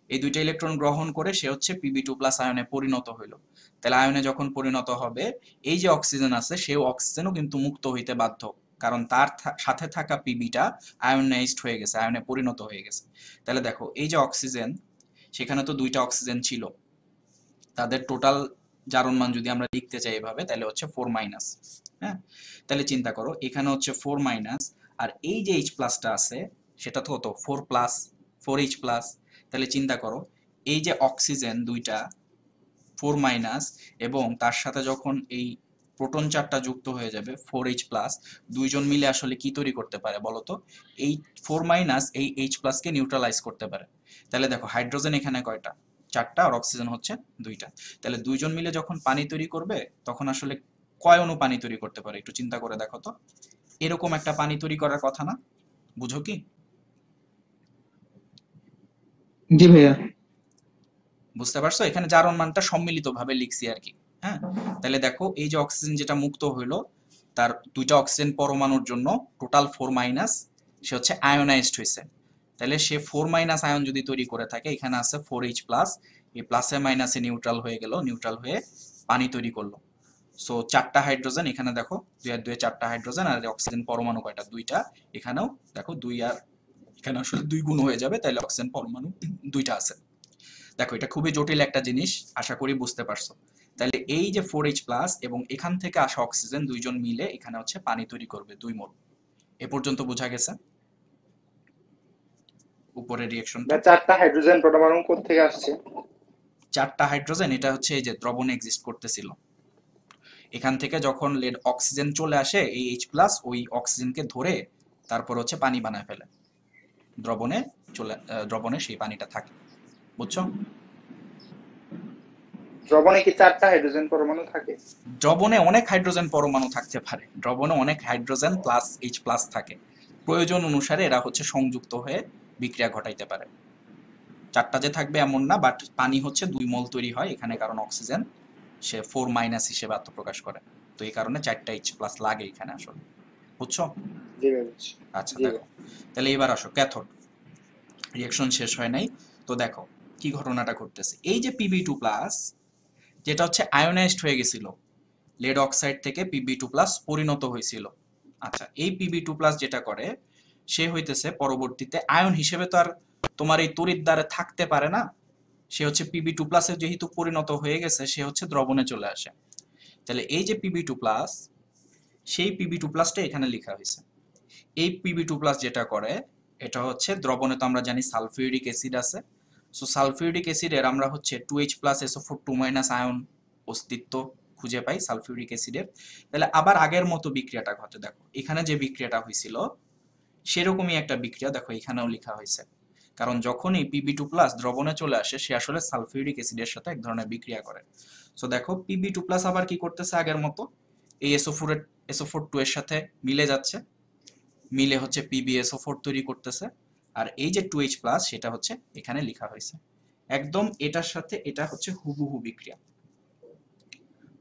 এই দুইটা ইলেকট্রন গ্রহণ করে সে হচ্ছে Pb2+ আয়নে পরিণত হইলো। তাহলে আয়নে যখন পরিণত হবে, এই যে অক্সিজেন আছে সেও অক্সিজেনও কিন্তু মুক্ত হইতে বাধ্য, কারণ তার সাথে থাকা পিবিটা আয়নাইজড হয়ে গেছে, আয়নে পরিণত হয়ে গেছে। তাহলে দেখো এই যে অক্সিজেন, সেখানে তো দুইটা অক্সিজেন ছিল, তাদের টোটাল জারণ মান যদি আমরা লিখতে চাই এভাবে, তাহলে হচ্ছে 4-। হ্যাঁ, তাহলে চিন্তা করো এখানে হচ্ছে 4-, আর এই যে H+টা আছে সেটা তো কত, 4+, 4H+। তাহলে চিন্তা করো এই যে অক্সিজেন দুইটা 4- এবং তার সাথে যখন এই প্রোটন চারটা যুক্ত হয়ে যাবে 4H+, দুইজন মিলে আসলে কি তৈরি করতে পারে বলতো, এই 4- এই H+ কে নিউট্রালাইজ করতে পারে। তাহলে দেখো হাইড্রোজেন এখানে কয়টা, 4টা, আর অক্সিজেন হচ্ছে 2টা। তাহলে দুইজন মিলে যখন পানি তৈরি করবে তখন আসলে কয় অণু পানি তৈরি করতে পারে, একটু চিন্তা করে দেখো তো। এরকম একটা পানি তৈরি করার কথা না, বুঝো কি? জি ভাইয়া। বুঝতে পারছো? এখানে জারণ মানটা সম্মিলিতভাবে লিখছি আর কি। হ্যাঁ, তাহলে দেখো এই যে অক্সিজেন যেটা মুক্ত হইলো, তার দুইটা অক্সিজেন পরমাণুর জন্য টোটাল 4-, সে হচ্ছে আয়োনাইজড হয়েছে। তাহলে সে 4- আয়ন যদি তৈরি করে থাকে, এখানে আছে 4H+, এই প্লাসে মাইনাসে নিউট্রাল হয়ে গেল, নিউট্রাল হয়ে পানি তৈরি করলো। সো 4টা হাইড্রোজেন, এখানে দেখো 2 আর 2 4টা হাইড্রোজেন, আর অক্সিজেন পরমাণু কয়টা, 2টা, এখানেও দেখো 2 আর এখানে আসলে 2 গুণ হয়ে যাবে, তাহলে অক্সিজেন পরমাণু 2টা আছে। দেখো এটা খুবই জটিল একটা জিনিস, আশা করি বুঝতে পারছো। তাহলে এই যে 4H+ এবং এখান থেকে আসা অক্সিজেন দুইজন মিলে এখানে হচ্ছে পানি তৈরি করবে 2 মোল। এ পর্যন্ত বোঝা গেছে উপরের রিঅ্যাকশনটা? ভাই 4টা হাইড্রোজেন পরমাণু কোথা থেকে আসছে? 4টা হাইড্রোজেন, এটা হচ্ছে এই যে দ্রবণে এক্সিস্ট করতেছিল, এখান থেকে যখন লেড অক্সিজেন চলে আসে, এই H+ ওই অক্সিজেনকে ধরে তারপর হচ্ছে পানি বানায় ফেলে, দ্রবণে দ্রবণে সেই পানিটা থাকে, বুঝছো? দ্রবণে কি 4টা হাইড্রোজেন পরমাণু থাকে? দ্রবণে অনেক হাইড্রোজেন পরমাণু থাকতে পারে, দ্রবণে অনেক হাইড্রোজেন প্লাস H+ থাকে, প্রয়োজন অনুসারে এরা হচ্ছে সংযুক্ত হয়ে বিক্রিয়া ঘটাইতে পারে। 4টা যে থাকবে এমন না, বাট পানি হচ্ছে 2 মোল তৈরি হয় এখানে, কারণ অক্সিজেন সে 4- হিসেবে আত্মপ্রকাশ করে, তো এই কারণে 4টা H+ লাগে এখানে আসলে, বুঝছো? জি ভাই বুঝছি। আচ্ছা জি দেখো, তাহলে এবার আসো ক্যাথোড। রিঅ্যাকশন শেষ হয় নাই, তো দেখো কি ঘটনাটা ঘটতেছে। এই যে Pb2+, যেটা হচ্ছে আয়োনাইজড হয়ে গেছিল, লেড অক্সাইড থেকে Pb2+ পরিণত হয়েছিল। আচ্ছা, এই Pb2+ যেটা করে, সে হইতেছে পরবর্তীতে আয়ন হিসেবে তো আর তোমার এই তড়িৎদ্বারে থাকতে পারে না, সে হচ্ছে Pb2+ এর যেহেতু পরিণত হয়ে গেছে, সে হচ্ছে দ্রবণে চলে আসে। তাহলে এই যে Pb2+, সেই Pb2+টা এখানে লেখা হয়েছে। এই Pb2+ যেটা করে, এটা হচ্ছে দ্রবণে তো আমরা জানি সালফিউরিক অ্যাসিড আছে, সো সালফিউরিক অ্যাসিডের আমরা হচ্ছে 2H+SO4 2- আয়ন অস্তিত্ব খুঁজে পাই সালফিউরিক অ্যাসিডের। তাহলে আবার আগের মতো বিক্রিয়াটা ঘটে, দেখো এখানে যে বিক্রিয়াটা হয়েছিল সেরকমই একটা বিক্রিয়া দেখো এখানেও লেখা হয়েছে, কারণ যখনই Pb2+ দ্রবণে চলে আসে, সে আসলে সালফিউরিক অ্যাসিডের সাথে এক ধরনের বিক্রিয়া করে। সো দেখো Pb2+ আবার কি করতেছে, আগের মতো এই SO4 2 এর সাথে মিলে যাচ্ছে, মিলে হচ্ছে PbSO4 তৈরি করতেছে, আর এই যে 2H+ সেটা হচ্ছে এখানে লেখা হয়েছে, একদম এটার সাথে এটা হচ্ছে হুবহু বিক্রিয়া,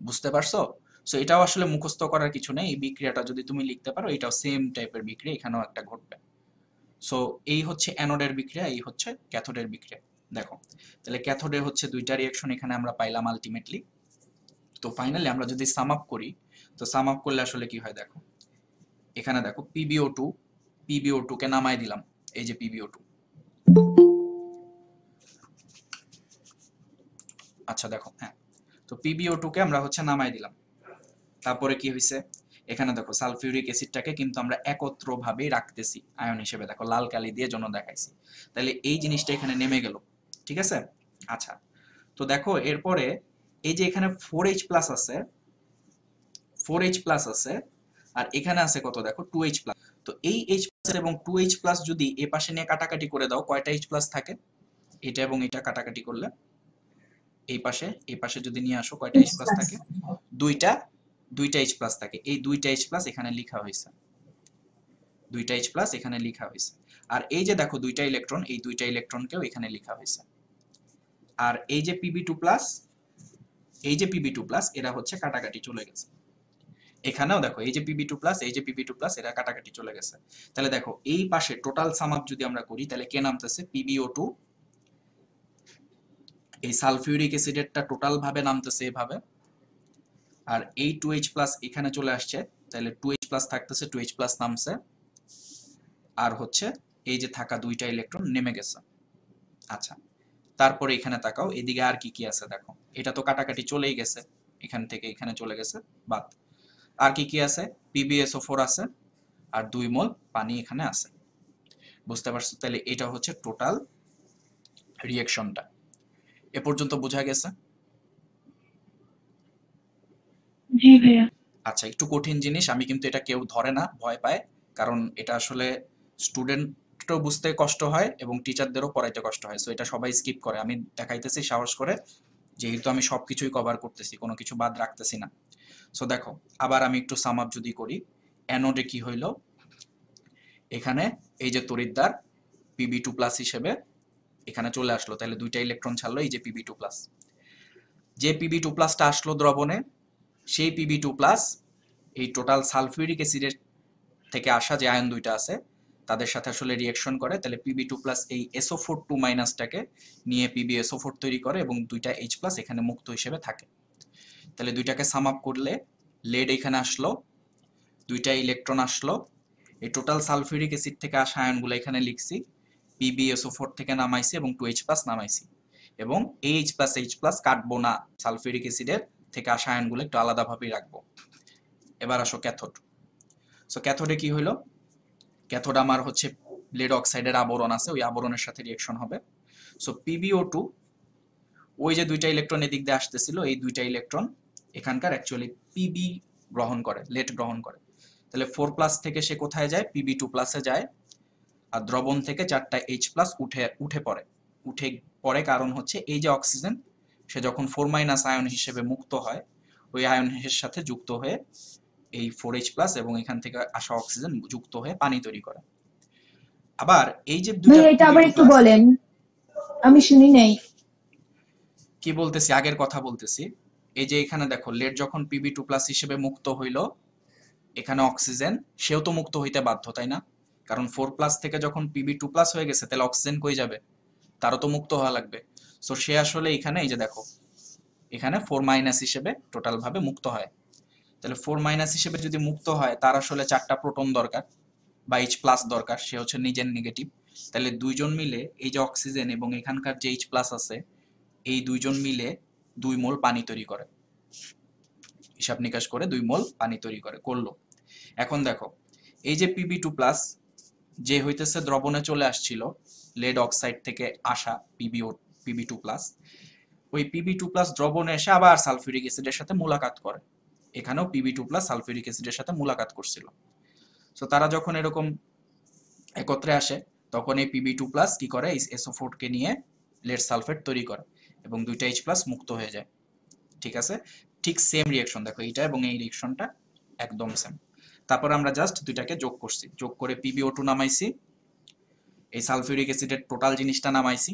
বুঝতে পারছো? সো এটাও আসলে মুখস্থ করার কিছু নেই, এই বিক্রিয়াটা যদি তুমি লিখতে পারো, এটাও সেম টাইপের বিক্রিয়া এখানেও একটা ঘটবে। সো এই হচ্ছে অ্যানোডের বিক্রিয়া, এই হচ্ছে ক্যাথোডের বিক্রিয়া। দেখো তাহলে ক্যাথোডে হচ্ছে 2টা রিঅ্যাকশন এখানে আমরা পাইলাম আলটিমেটলি। তো ফাইনালি আমরা যদি সাম আপ করি, তো সাম আপ করলে আসলে কি হয়, দেখো এখানে দেখো PbO2 কে নামাই দিলাম, এই যে PbO2। আচ্ছা দেখো, হ্যাঁ, তো PbO2 কে আমরা হচ্ছে নামাই দিলাম, তারপরে কি হয়েছে, এখানে দেখো সালফিউরিক অ্যাসিডটাকে কিন্তু আমরা একত্র ভাবেই রাখতেছি আয়ন হিসেবে, দেখো লাল কালি দিয়ে জন্য দেখাইছি, তাহলে এই জিনিসটা এখানে নেমে গেল, ঠিক আছে? আচ্ছা, তো দেখো এরপরে এই যে এখানে 4H প্লাস আছে, 4H প্লাস আছে, আর এখানে আছে কত দেখো 2H প্লাস। তো এই H প্লাস এবং 2H প্লাস যদি এ পাশে নিয়ে কাটাকাটি করে দাও, কয়টা H প্লাস থাকে? এটা এবং এটা কাটাকাটি করলে এই পাশে যদি নিয়ে আসো, কয়টা H প্লাস থাকে? দুইটা H প্লাস থাকে। এই দুইটা H প্লাস এখানে লেখা হয়েছে, দুইটা H প্লাস এখানে লেখা হয়েছে। আর এই যে দেখো দুইটা ইলেকট্রন, এই দুইটা ইলেকট্রনকেও এখানে লেখা হয়েছে। আর এই যে Pb2 প্লাস, এই যে Pb2 প্লাস, এরা হচ্ছে কাটাকাটি চলে গেছে। এখানেও দেখো এই যে Pb2 প্লাস, এই যে Pb2 প্লাস, এরা কাটাকাটি চলে গেছে। তাহলে দেখো এই পাশে টোটাল সাম আপ যদি আমরা করি, তাহলে কে নামতেছে? PbO2, এই সালফিউরিক অ্যাসিডেরটা টোটাল ভাবে নামতেছে এভাবে, আর এই 2H প্লাস এখানে চলে আসছে, তাহলে 2H প্লাস থাকতেছে, 2H প্লাস নামছে, আর হচ্ছে এই যে থাকা দুইটা ইলেকট্রন নেমে গেছে। আচ্ছা, তারপরে এখানে তাকাও, এদিকে আর কি কি আছে দেখো। এটা তো কাটাকাটি চলেই গেছে, এখান থেকে এখানে চলে গেছে, বাদ। আর কি কি আছে? PbSO4 আছে, আর 2 মোল পানি এখানে আছে। বুঝতে পারছো? তাহলে এটা হচ্ছে টোটাল রিঅ্যাকশনটা। এ পর্যন্ত বোঝা গেছে? জি ভাইয়া। আচ্ছা, একটু কঠিন জিনিস, আমি কিন্তু এটা কেউ ধরে না, ভয় পায়, কারণ এটা আসলে স্টুডেন্টও বুঝতে কষ্ট হয় এবং টিচারদেরও পড়াইতে কষ্ট হয়, সো এটা সবাই স্কিপ করে। আমি দেখাইতেছি সাহস করে, যেহেতু আমি সবকিছুই কভার করতেছি, কোনো কিছু বাদ রাখতেছি না। সো দেখো, আবার আমি একটু সাম আপ যদি করি, অ্যানোডে কি হইল? এখানে এই যে তড়িৎদ্বার Pb2 প্লাস হিসেবে এখানে চলে আসলো, তাহলে দুইটা ইলেকট্রন ছাড়লো, এই যে Pb2 প্লাস। যে Pb2 প্লাসটা আসলো দ্রবণে, সেই Pb2 প্লাস এই টোটাল সালফিউরিক অ্যাসিডের থেকে আসা যে আয়ন দুইটা আছে তাদের সাথে আসলে রিঅ্যাকশন করে, তাহলে Pb2 প্লাস এই SO4 2 মাইনাসটাকে নিয়ে PbSO4 তৈরি করে এবং দুইটা H প্লাস এখানে মুক্ত হিসেবে থাকে। তাহলে দুইটাকে সাম আপ করলে লেড এখানে আসলো, দুইটা ইলেকট্রন আসলো, এই টোটাল সালফিউরিক অ্যাসিড থেকে আসা আয়নগুলো এখানে লিখছি, PbSO4 থেকে নামাইছি এবং 2H প্লাস নামাইছি, এবং H প্লাস কাটবো না, সালফিউরিক অ্যাসিডের থেকে আসা আয়নগুলো একটু আলাদাভাবেই রাখবো। এবার আসো ক্যাথোড। সো ক্যাথোডে কি হইলো? ক্যাথোড আমার হচ্ছে লেড অক্সাইডের আবরণ আছে, ওই আবরণের সাথে রিঅ্যাকশন হবে। সো PbO2, ওই যে দুইটা ইলেকট্রন এদিক দিয়ে আসতেছিল, এই দুইটা ইলেকট্রন এখানকার অ্যাকচুয়ালি Pb গ্রহণ করে, লেড গ্রহণ করে। তাহলে 4 প্লাস থেকে সে কোথায় যায়? Pb2 প্লাসে যায়, আর দ্রবণ থেকে 4টা H প্লাস উঠে পড়ে, কারণ হচ্ছে এই যে অক্সিজেন, সে যখন 4 মাইনাস আয়ন হিসেবে মুক্ত হয়, ওই আয়নের সাথে যুক্ত হয়ে এই 4H প্লাস এবং এখান থেকে আসা অক্সিজেন যুক্ত হয়ে পানি তৈরি করে। আবার এই যে ভাইয়া এটা আবার একটু বলেন, আমি শুনি নাই। কি বলতেছি? আগের কথা বলতেছি। এই যে এখানে দেখো, লেড যখন Pb2 প্লাস হিসেবে মুক্ত হইলো, এখানে অক্সিজেন, সেও তো মুক্ত হইতে বাধ্য, তাই না? কারণ 4 প্লাস থেকে যখন Pb2 প্লাস হয়ে গেছে, তাহলে অক্সিজেন কই যাবে? তারও তো মুক্ত হওয়া লাগবে। সো সে আসলে এখানে এই যে দেখো, এখানে 4 মাইনাস হিসেবে টোটাল ভাবে মুক্ত হয়। তাহলে 4 মাইনাস হিসেবে যদি মুক্ত হয়, তার আসলে 4টা প্রোটন দরকার বা H প্লাস দরকার, সে হচ্ছে নিজের নেগেটিভ। তাহলে দুইজন মিলে এই যে অক্সিজেন এবং এখানকার যে H প্লাস আছে, এই দুইজন মিলে 2 মোল পানি তৈরি করে, হিসাব নিকাশ করে 2 মোল পানি তৈরি করলো। এখন দেখো, এই যে Pb2 প্লাস যে হইতেছে দ্রবণে চলে আসছিল লেড অক্সাইড থেকে আসা Pb2 প্লাস, ওই Pb2 প্লাস দ্রবণে এসে আবার সালফিউরিক অ্যাসিডের সাথে মুলাকাত করে। এখানেও Pb2 প্লাস সালফিউরিক অ্যাসিডের সাথে মুলাকাত করছিল। সো তারা যখন এরকম একত্রে আসে, তখন এই Pb2 প্লাস কি করে? SO4 কে নিয়ে লেড সালফেট তৈরি করে এবং দুইটা H প্লাস মুক্ত হয়ে যায়। ঠিক আছে? ঠিক সেম রিঅ্যাকশন দেখো, এইটা এবং এই রিঅ্যাকশনটা একদম সেম। তারপর আমরা জাস্ট দুইটাকে যোগ করছি, যোগ করে PbO2 নামাইছি, এই সালফিউরিক অ্যাসিডের টোটাল জিনিসটা নামাইছি।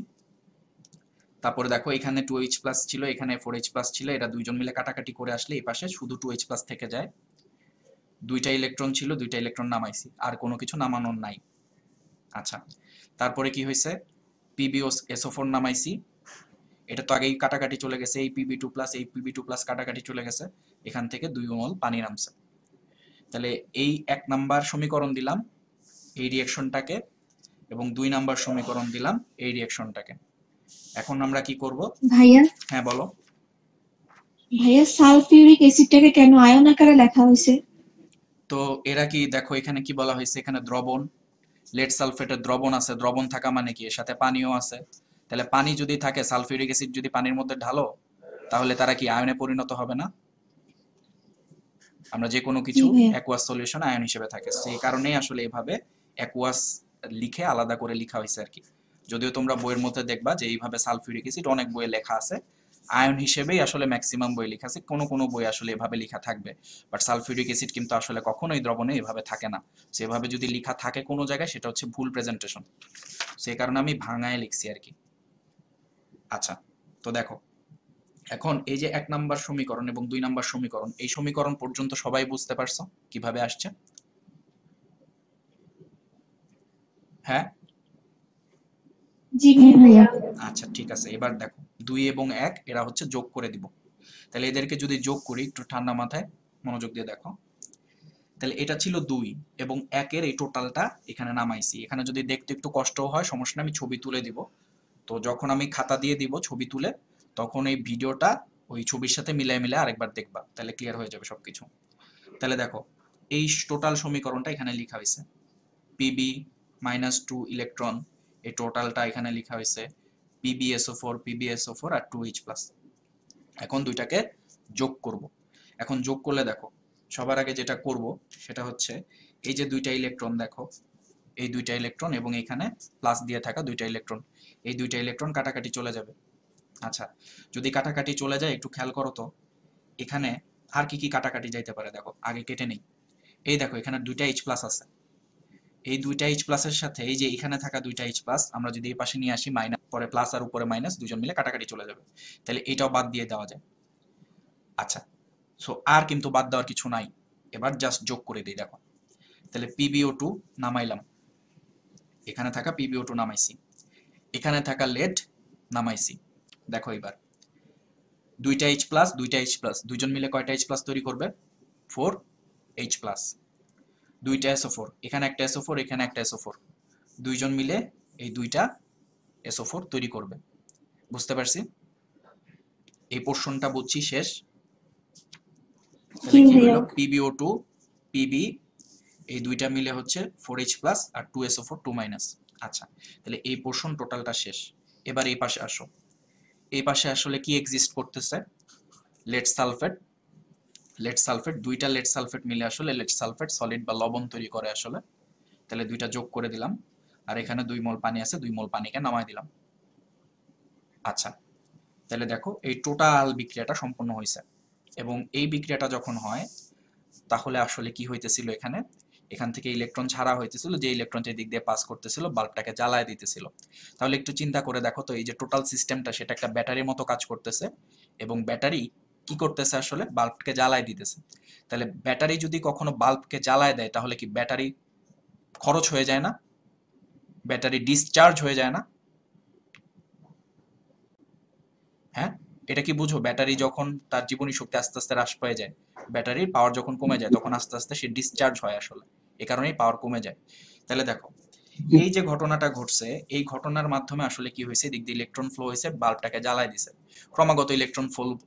তারপরে দেখো এখানে 2H প্লাস ছিল, এখানে 4H প্লাস ছিল, এরা দুইজন মিলে কাটাকাটি করে আসলে এই পাশে শুধু 2H প্লাস থেকে যায়। দুইটা ইলেকট্রন ছিল, দুইটা ইলেকট্রন নামাইছি, আর কোনো কিছু নামানোর নাই। আচ্ছা, তারপরে কি হয়েছে? PbSO4 নামাইছি, এটা তো আগেই কাটাকাটি চলে গেছে, এই Pb2 প্লাস এই Pb2 প্লাস কাটাকাটি চলে গেছে, এখান থেকে 2 মোল পানি নামছে। তাহলে এই 1 নাম্বার সমীকরণ দিলাম এই রিঅ্যাকশনটাকে, এবং 2 নাম্বার সমীকরণ দিলাম এই রিঅ্যাকশনটাকে। এখন আমরা কি করব? ভাইয়া হ্যাঁ বলো। ভাইয়া সালফিউরিক অ্যাসিডটাকে কেন আয়ন আকারে লেখা হয়েছে? তো এরা কি দেখো, এখানে কি বলা হয়েছে? এখানে দ্রবণ, লেড সালফেটের দ্রবণ আছে, দ্রবণ থাকা মানে কি? এর সাথে পানিও আছে, তাহলে পানি যদি থাকে, সালফিউরিক অ্যাসিড যদি পানির মধ্যে ঢালো, তাহলে তারা কি আয়নে পরিণত হবে না? আমরা যে কোনো জি কিছু ভাইয়া। অ্যাকুয়াস সলিউশন আয়ন হিসেবে থাকে, সেই কারণেই আসলে এভাবে অ্যাকুয়াস লিখে আলাদা করে লেখা হয়েছে আর কি। যদিও তোমরা বইয়ের মধ্যে দেখবা যে এইভাবে সালফিউরিক অ্যাসিড অনেক বইয়ে লেখা আছে, আয়ন হিসেবেই আসলে ম্যাক্সিমাম বই লেখা আছে, কোনো কোনো বই আসলে এভাবে লেখা থাকবে, বাট সালফিউরিক অ্যাসিড কিন্তু আসলে কখনোই দ্রবণে এভাবে থাকে না। সেভাবে যদি লেখা থাকে কোনো জায়গায়, সেটা হচ্ছে ভুল প্রেজেন্টেশন, সেই কারণে আমি ভাঙায় লিখছি আর কি। আচ্ছা, তো দেখো এখন এই যে 1 নাম্বার সমীকরণ এবং 2 নাম্বার সমীকরণ, এই সমীকরণ পর্যন্ত সবাই বুঝতে পারছো কিভাবে আসছে? হ্যাঁ, জি জি ভাইয়া। ভাইয়া। আচ্ছা ঠিক আছে। এবার দেখো 2 এবং 1 এরা হচ্ছে যোগ করে দিব। তাহলে এদেরকে যদি যোগ করি, একটু ঠান্ডা মাথায় মনোযোগ দিয়ে দেখো, তাহলে এটা ছিল 2 এবং 1 এর এই টোটালটা এখানে নামাইছি। এখানে যদি দেখতে একটু কষ্টও হয় সমস্যা নেই, আমি ছবি তুলে দিব। তো যখন আমি খাতা দিয়ে দিব ছবি তুলে, তখন এই ভিডিওটা ওই ছবির সাথে মিলাই মিলাই আরেকবার দেখবা, তাহলে ক্লিয়ার হয়ে যাবে সবকিছু। তাহলে দেখো এই টোটাল সমীকরণটা এখানে লেখা হয়েছে, পিবি -2 ইলেকট্রন, এই টোটালটা এখানে লেখা হয়েছে PbSO4 আর 2H+। এখন দুইটাকে যোগ করব। এখন যোগ করলে দেখো সবার আগে যেটা করব সেটা হচ্ছে এই যে দুইটা ইলেকট্রন দেখো, এই দুইটা ইলেকট্রন এবং এখানে প্লাস দিয়ে থাকা দুইটা ইলেকট্রন, এই দুইটা ইলেকট্রন কাটাকাটি চলে যাবে। আচ্ছা, যদি কাটাকাটি চলে যায় একটু খেয়াল করো তো, এখানে আর কি কি কাটাকাটি যাইতে পারে দেখো, আগে কেটে নেই। এই দেখো এখানে দুইটা H+ আছে, এই দুইটা H+ এর সাথে এই যে এখানে থাকা দুইটা H+ আমরা যদি এই পাশে নিয়ে আসি, মাইনাস পরে প্লাস আর উপরে মাইনাস, দুজন মিলে কাটাকাটি চলে যাবে, তাহলে এটাও বাদ দিয়ে দেওয়া যায়। আচ্ছা, সো আর কিন্তু বাদ দেওয়ার কিছু নাই, এবার জাস্ট যোগ করে দিই। দেখো তাহলে PbO2 নামাইলাম, এখানে থাকা PbO2 নামাইছি, এখানে থাকা লেড নামাইছি। দেখো এবার দুইটা H+, দুইটা H+, দুইজন মিলে কয়টা H+ তৈরি করবে? 4H+। দুইটা SO4, এখানে একটা SO4, এখানে একটা SO4, দুইজন মিলে এই দুইটা SO4 তৈরি করবে। বুঝতে পারছি? এই পোর্শনটা বুঝছি শেষ। তাহলে জি কি ভাইয়া। হলো, PbO2 PB এই দুইটা মিলে হচ্ছে 4H+ আর 2SO4 2-। আচ্ছা, তাহলে এই পোর্শন টোটালটা শেষ। এবার এই পাশে আসো, এই পাশে আসলে কি এক্সিস্ট করতেছে? Lead sulphate. লেড সালফেট, দুইটা লেড সালফেট মিলে আসলে লেড সালফেট সলিড বা লবণ তৈরি করে আসলে। তাহলে দুইটা যোগ করে দিলাম, আর এখানে 2 মোল পানি আছে, 2 মোল পানিকে নামাই দিলাম। আচ্ছা, তাহলে দেখো এই টোটাল বিক্রিয়াটা সম্পন্ন হয়েছে, এবং এই বিক্রিয়াটা যখন হয় তাহলে আসলে কি হইতেছিল, এখানে এখান থেকে ইলেকট্রন ছাড়া হইতেছিল, যে ইলেকট্রনটা দিক দিয়ে পাস করতেছিল বাল্বটাকে জ্বালায় দিতেছিল। তাহলে একটু চিন্তা করে দেখো তো, এই যে টোটাল সিস্টেমটা সেটা একটা ব্যাটারির মতো কাজ করতেছে, এবং ব্যাটারি কি করতেছে আসলে, বাল্বকে জ্বালায় দিতেছে। তাহলে ব্যাটারি যদি কখনো বাল্বকে জ্বালায় দেয়, তাহলে কি ব্যাটারি খরচ হয়ে যায় না? ব্যাটারি ডিসচার্জ হয়ে যায় না? হ্যাঁ, এটা কি বুঝো? ব্যাটারি যখন তার জীবনী শক্তি আস্তে আস্তে হ্রাস পেয়ে যায়, ব্যাটারির পাওয়ার যখন কমে যায়, তখন আস্তে আস্তে সে ডিসচার্জ হয় আসলে, এ কারণেই পাওয়ার কমে যায়। তাহলে দেখো এই যে ঘটনাটা ঘটছে, এই ঘটনার মাধ্যমে আসলে কি হয়েছে, দিক দিয়ে ইলেকট্রন ফ্লো হয়েছে, বাল্বটাকে জ্বালাই দিছে। ক্রমাগত ইলেকট্রন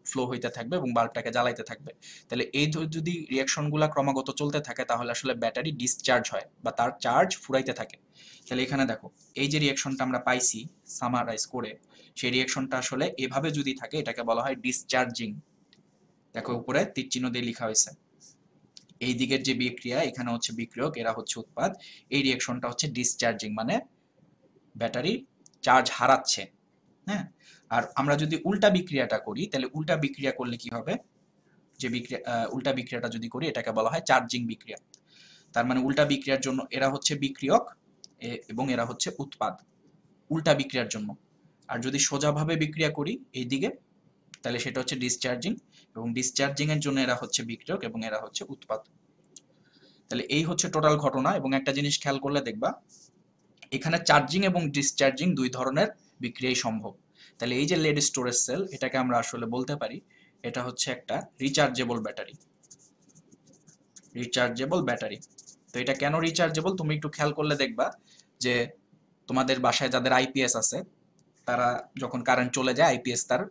ফ্লো হইতে থাকবে এবং বাল্বটাকে জ্বালাইতে থাকবে। তাহলে এই যদি রিয়াকশনগুলো ক্রমাগত চলতে থাকে, তাহলে আসলে ব্যাটারি ডিসচার্জ হয় বা তার চার্জ ফুরাইতে থাকে। তাহলে এখানে দেখো এই যে রিয়াকশনটা আমরা পাইছি সামারাইজ করে, সেই রিয়াকশনটা আসলে এভাবে যদি থাকে, এটাকে বলা হয় ডিসচার্জিং। দেখো উপরে তীর চিহ্ন দিয়ে লেখা হয়েছে, এই দিকের যে বিক্রিয়া, এখানে হচ্ছে বিক্রিয়ক, এরা হচ্ছে উৎপাদ। এই রিয়াকশনটা হচ্ছে ডিসচার্জিং, মানে ব্যাটারি চার্জ হারাচ্ছে। হ্যাঁ, আর আমরা যদি উল্টা বিক্রিয়াটা করি, তাহলে উল্টা বিক্রিয়া করলে কি হবে, যে বিক্রিয়া উল্টা বিক্রিয়াটা যদি করি, এটাকে বলা হয় চার্জিং বিক্রিয়া। তার মানে উল্টা বিক্রিয়ার জন্য এরা হচ্ছে বিক্রিয়ক এবং এরা হচ্ছে উৎপাদ, উল্টা বিক্রিয়ার জন্য। আর যদি সোজাভাবে বিক্রিয়া করি এই দিকে, তাহলে সেটা হচ্ছে ডিসচার্জিং, এবং ডিসচার্জিং এর জন্য এরা হচ্ছে বিক্রিয়ক এবং এরা হচ্ছে উৎপাদ। তাহলে এই হচ্ছে টোটাল ঘটনা। এবং একটা জিনিস খেয়াল করলে দেখবা, এখানে চার্জিং এবং ডিসচার্জিং দুই ধরনের বিক্রিয়াই সম্ভব। তাহলে এই যে লেড স্টোরেজ সেল, এটাকে আমরা আসলে বলতে পারি এটা হচ্ছে একটা রিচার্জেবল ব্যাটারি। রিচার্জেবল ব্যাটারি, তো এটা কেন রিচার্জেবল তুমি একটু খেয়াল করলে দেখবা যে তোমাদের বাসায় যাদের আইপিএস আছে, তারা যখন কারেন্ট চলে যায়, আইপিএস তার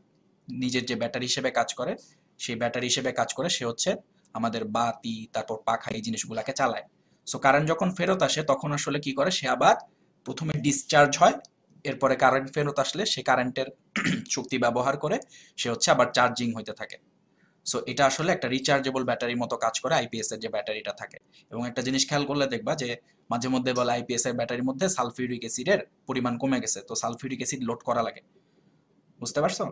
নিজের যে ব্যাটারি হিসেবে কাজ করে, সেই ব্যাটারি হিসেবে কাজ করে, সে হচ্ছে আমাদের বাতি, তারপর পাখা, এই জিনিসগুলোকে চালায়। সো কারেন্ট যখন ফেরত আসে, তখন আসলে কি করে, সে আবার প্রথমে ডিসচার্জ হয়, এরপরে কারেন্ট ফেরত আসলে সে কারেন্টের শক্তি ব্যবহার করে সে হচ্ছে আবার চার্জিং হইতে থাকে। সো এটা আসলে একটা রিচার্জেবল ব্যাটারির মতো কাজ করে আইপিএস এর যে ব্যাটারিটা থাকে। এবং একটা জিনিস খেয়াল করলে দেখবা যে মাঝে মধ্যে বলে আইপিএস এর ব্যাটারির মধ্যে সালফিউরিক অ্যাসিডের পরিমাণ কমে গেছে, তো সালফিউরিক অ্যাসিড লোড করা লাগে, বুঝতে পারছো?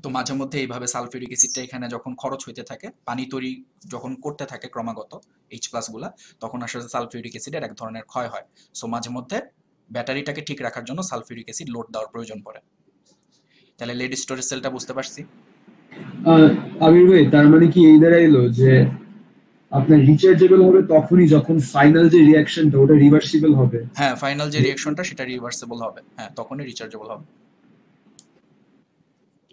তো মাঝে মধ্যে এইভাবে সালফিউরিক অ্যাসিডটা এখানে যখন খরচ হইতে থাকে, পানি তৈরি যখন করতে থাকে ক্রমাগত এইচ প্লাস গুলা, তখন আসলে সালফিউরিক অ্যাসিডের এক ধরনের ক্ষয় হয়। সো মাঝে মধ্যে ব্যাটারিটাকে ঠিক রাখার জন্য সালফিউরিক অ্যাসিড লোড দেওয়ার প্রয়োজন পড়ে। তাহলে লেড স্টোরেজ সেলটা বুঝতে পারছি। আবির ভাই, তার মানে কি এই দাঁড়াইলো যে আপনার রিচার্জেবল হবে তখনই যখন ফাইনাল যে রিঅ্যাকশনটা ওটা রিভার্সিবল হবে? হ্যাঁ, ফাইনাল যে রিঅ্যাকশনটা সেটা রিভার্সেবল হবে, হ্যাঁ তখনই রিচার্জেবল হবে,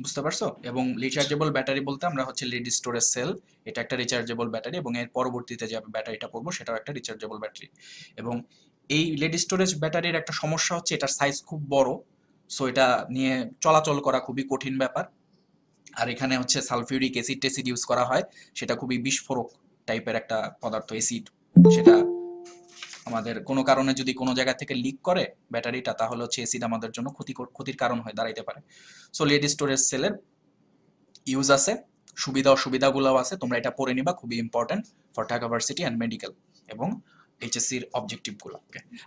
বুঝতে পারছো? এবং রিচার্জেবল ব্যাটারি বলতে আমরা হচ্ছে লিড স্টোরেজ সেল, এটা একটা রিচার্জেবল ব্যাটারি, এবং এর পরবর্তীতে যে ব্যাটারিটা পড়বো সেটাও একটা রিচার্জেবল ব্যাটারি। এবং এই লিড স্টোরেজ ব্যাটারির একটা সমস্যা হচ্ছে এটার সাইজ খুব বড়, সো এটা নিয়ে চলাচল করা খুবই কঠিন ব্যাপার। আর এখানে হচ্ছে সালফিউরিক অ্যাসিড টেসিড ইউজ করা হয়, সেটা খুবই বিস্ফোরক টাইপের একটা পদার্থ, অ্যাসিড। সেটা আমাদের কোনো কারণে যদি কোনো জায়গা থেকে লিক করে ব্যাটারিটা, তাহলে হচ্ছে অ্যাসিড আমাদের জন্য ক্ষতির কারণ হয়ে দাঁড়াইতে পারে। সো লিড স্টোরেজ সেলের ইউজ আছে, সুবিধা অসুবিধাগুলোও আছে, তোমরা এটা পড়ে নিবা, খুবই important for Dhaka varsity and medical এবং এইচএসসির অবজেক্টিভগুলো।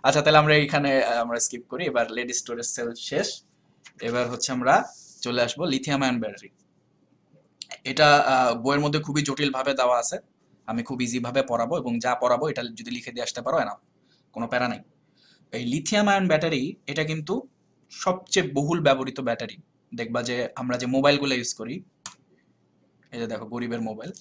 আচ্ছা, তাহলে আমরা এখানে আমরা স্কিপ করি, এবার লিড স্টোরেজ সেল শেষ। এবার হচ্ছে আমরা চলে আসবো লিথিয়াম আয়ন ব্যাটারি। এটা বইয়ের মধ্যে খুবই জটিল ভাবে দেওয়া আছে, আমি খুব ইজি ভাবে পড়াবো, এবং যা পড়াবো এটা যদি লিখে দিয়ে আসতে পারো না, কোনো প্যারা নাই। এই লিথিয়াম আয়ন ব্যাটারি এটা কিন্তু সবচেয়ে বহুল ব্যবহৃত ব্যাটারি। দেখবা যে আমরা যে মোবাইলগুলো ইউজ করি, এই যে দেখো গরিবের মোবাইল,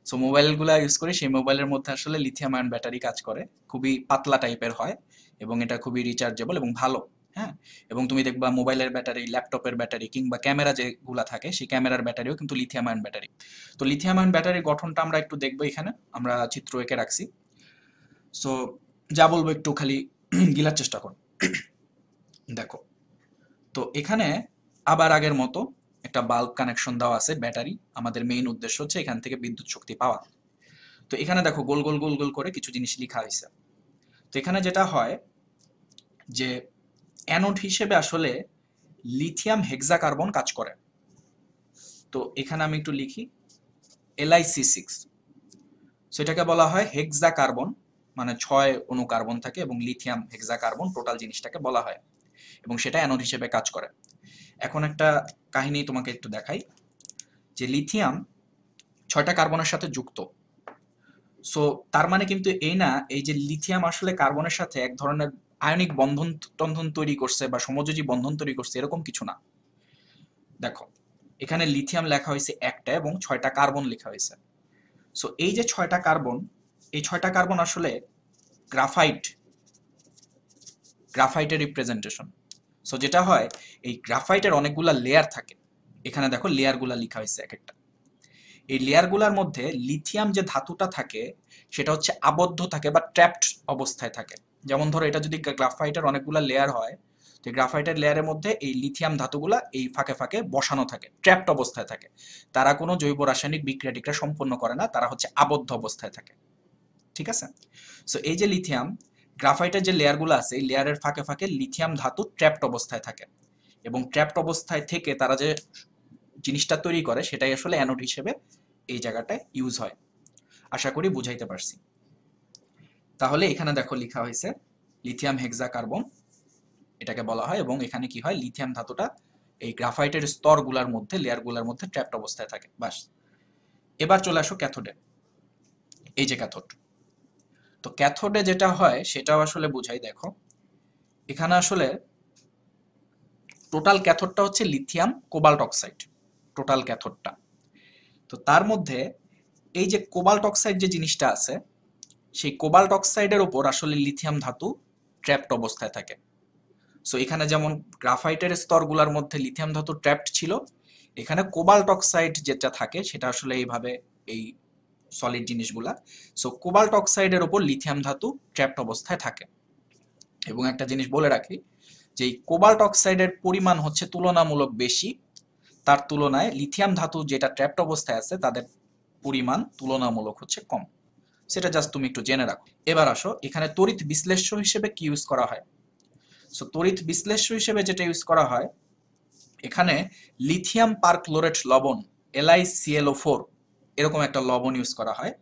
সো মোবাইলগুলো ইউজ করি, সেই মোবাইলের মধ্যে আসলে লিথিয়াম আয়ন ব্যাটারি কাজ করে, খুবই পাতলা টাইপের হয় এবং এটা খুবই রিচার্জেবল এবং ভালো। হ্যাঁ, এবং তুমি দেখবা মোবাইলের ব্যাটারি, ল্যাপটপের ব্যাটারি কিংবা ক্যামেরা যেগুলা থাকে সেই ক্যামেরার ব্যাটারিও কিন্তু লিথিয়াম আয়ন ব্যাটারি। তো লিথিয়াম আয়ন ব্যাটারির গঠনটা আমরা একটু দেখবো, এখানে আমরা চিত্র এঁকে রাখছি। সো যা বলবো একটু খালি গিলার চেষ্টা করো। দেখো, তো এখানে আবার আগের মতো একটা বাল্ব কানেকশন দেওয়া আছে ব্যাটারি, আমাদের মেইন উদ্দেশ্য হচ্ছে এখান থেকে বিদ্যুৎ শক্তি পাওয়া। তো এখানে দেখো গোল গোল গোল গোল করে কিছু জিনিস লেখা হয়েছে। তো এখানে যেটা হয় যে অ্যানোড হিসেবে আসলে লিথিয়াম হেক্সাকার্বন কাজ করে। তো এখানে আমি একটু লিখি Li6, সো এটাকে বলা হয় হেক্সাকার্বন, মানে 6 অণু কার্বন থাকে, এবং লিথিয়াম হেক্সাকার্বন টোটাল জিনিসটাকে বলা হয়, এবং সেটা অ্যানোড হিসেবে কাজ করে। এখন একটা কাহিনী তোমাকে একটু দেখাই, যে লিথিয়াম 6টা কার্বনের সাথে যুক্ত। সো তার মানে কিন্তু এই না এই যে লিথিয়াম আসলে কার্বনের সাথে এক ধরনের আয়নিক বন্ধন তৈরি করছে বা সমযোজী বন্ধন তৈরি করছে, এরকম কিছু না। দেখো, এখানে লিথিয়াম লেখা হয়েছে একটা এবং 6টা কার্বন লেখা হয়েছে। সো এই যে 6টা কার্বন, এই 6টা কার্বন আসলে গ্রাফাইটের রিপ্রেজেন্টেশন। সো যেটা হয়, এই গ্রাফাইটের অনেকগুলা লেয়ার থাকে, এখানে দেখো লেয়ারগুলা লেখা হয়েছে এক একটা। এই লেয়ারগুলার মধ্যে লিথিয়াম যে ধাতুটা থাকে সেটা হচ্ছে আবদ্ধ থাকে বা ট্র্যাপড অবস্থায় থাকে। যেমন ধরো, এটা যদি গ্রাফাইটের অনেকগুলা লেয়ার হয়, তো গ্রাফাইটের লেয়ারের মধ্যে এই লিথিয়াম ধাতুগুলা এই ফাঁকে ফাঁকে বসানো থাকে, ট্র্যাপড অবস্থায় থাকে, তারা কোনো জৈব রাসায়নিক বিক্রিয়া টিক্রিয়া সম্পন্ন করে না, তারা হচ্ছে আবদ্ধ অবস্থায় থাকে, ঠিক আছে? সো এই যে লিথিয়াম গ্রাফাইটের যে লেয়ারগুলো আছে, এই লেয়ারের ফাঁকে ফাঁকে লিথিয়াম ধাতু ট্র্যাপড অবস্থায় থাকে, এবং ট্র্যাপড অবস্থায় থেকে তারা যে জিনিসটা তৈরি করে সেটাই আসলে অ্যানোড হিসেবে এই জায়গাটায় ইউজ হয়। আশা করি বুঝাইতে পারছি। তাহলে এখানে দেখো লেখা হয়েছে লিথিয়াম হেক্সাকার্বন এটাকে বলা হয়, এবং এখানে কি হয়, লিথিয়াম ধাতুটা এই গ্রাফাইটের স্তরগুলোর মধ্যে, লেয়ারগুলোর মধ্যে ট্র্যাপড অবস্থায় থাকে। বাস, এবার চলে আসো ক্যাথোডে। এই যে ক্যাথোড, তো ক্যাথোডে যেটা হয় সেটাও আসলে বুঝাই। দেখো, এখানে আসলে টোটাল ক্যাথোডটা হচ্ছে লিথিয়াম কোবাল্ট অক্সাইড, টোটাল ক্যাথোডটা। তো তার মধ্যে এই যে কোবাল্ট অক্সাইড যে জিনিসটা আছে, সেই কোবাল্ট অক্সাইডের উপর আসলে লিথিয়াম ধাতু ট্র্যাপড অবস্থায় থাকে। সো এখানে যেমন গ্রাফাইটের স্তরগুলোর মধ্যে লিথিয়াম ধাতু ট্র্যাপড ছিল, এখানে কোবাল্ট অক্সাইড যেটা থাকে সেটা আসলে এইভাবে এই সলিড জিনিসগুলা, সো কোবাল্ট অক্সাইডের উপর লিথিয়াম ধাতু ট্র্যাপড অবস্থায় থাকে। এবং একটা জিনিস বলে রাখি, যে এই কোবাল্ট অক্সাইডের পরিমাণ হচ্ছে তুলনামূলক বেশি, তার তুলনায় লিথিয়াম ধাতু যেটা ট্র্যাপড অবস্থায় আছে তাদের পরিমাণ তুলনামূলক হচ্ছে কম। সেটা জাস্ট তুমি একটু জেনে রাখো। এবার আসো, এখানে তড়িৎ বিশ্লেষ্য হিসেবে কি ইউজ করা হয়। সো তড়িৎ বিশ্লেষ্য হিসেবে যেটা ইউজ করা হয়, এখানে লিথিয়াম পারক্লোরেট লবণ LiClO4 এরকম একটা লবণ ইউজ করা হয়,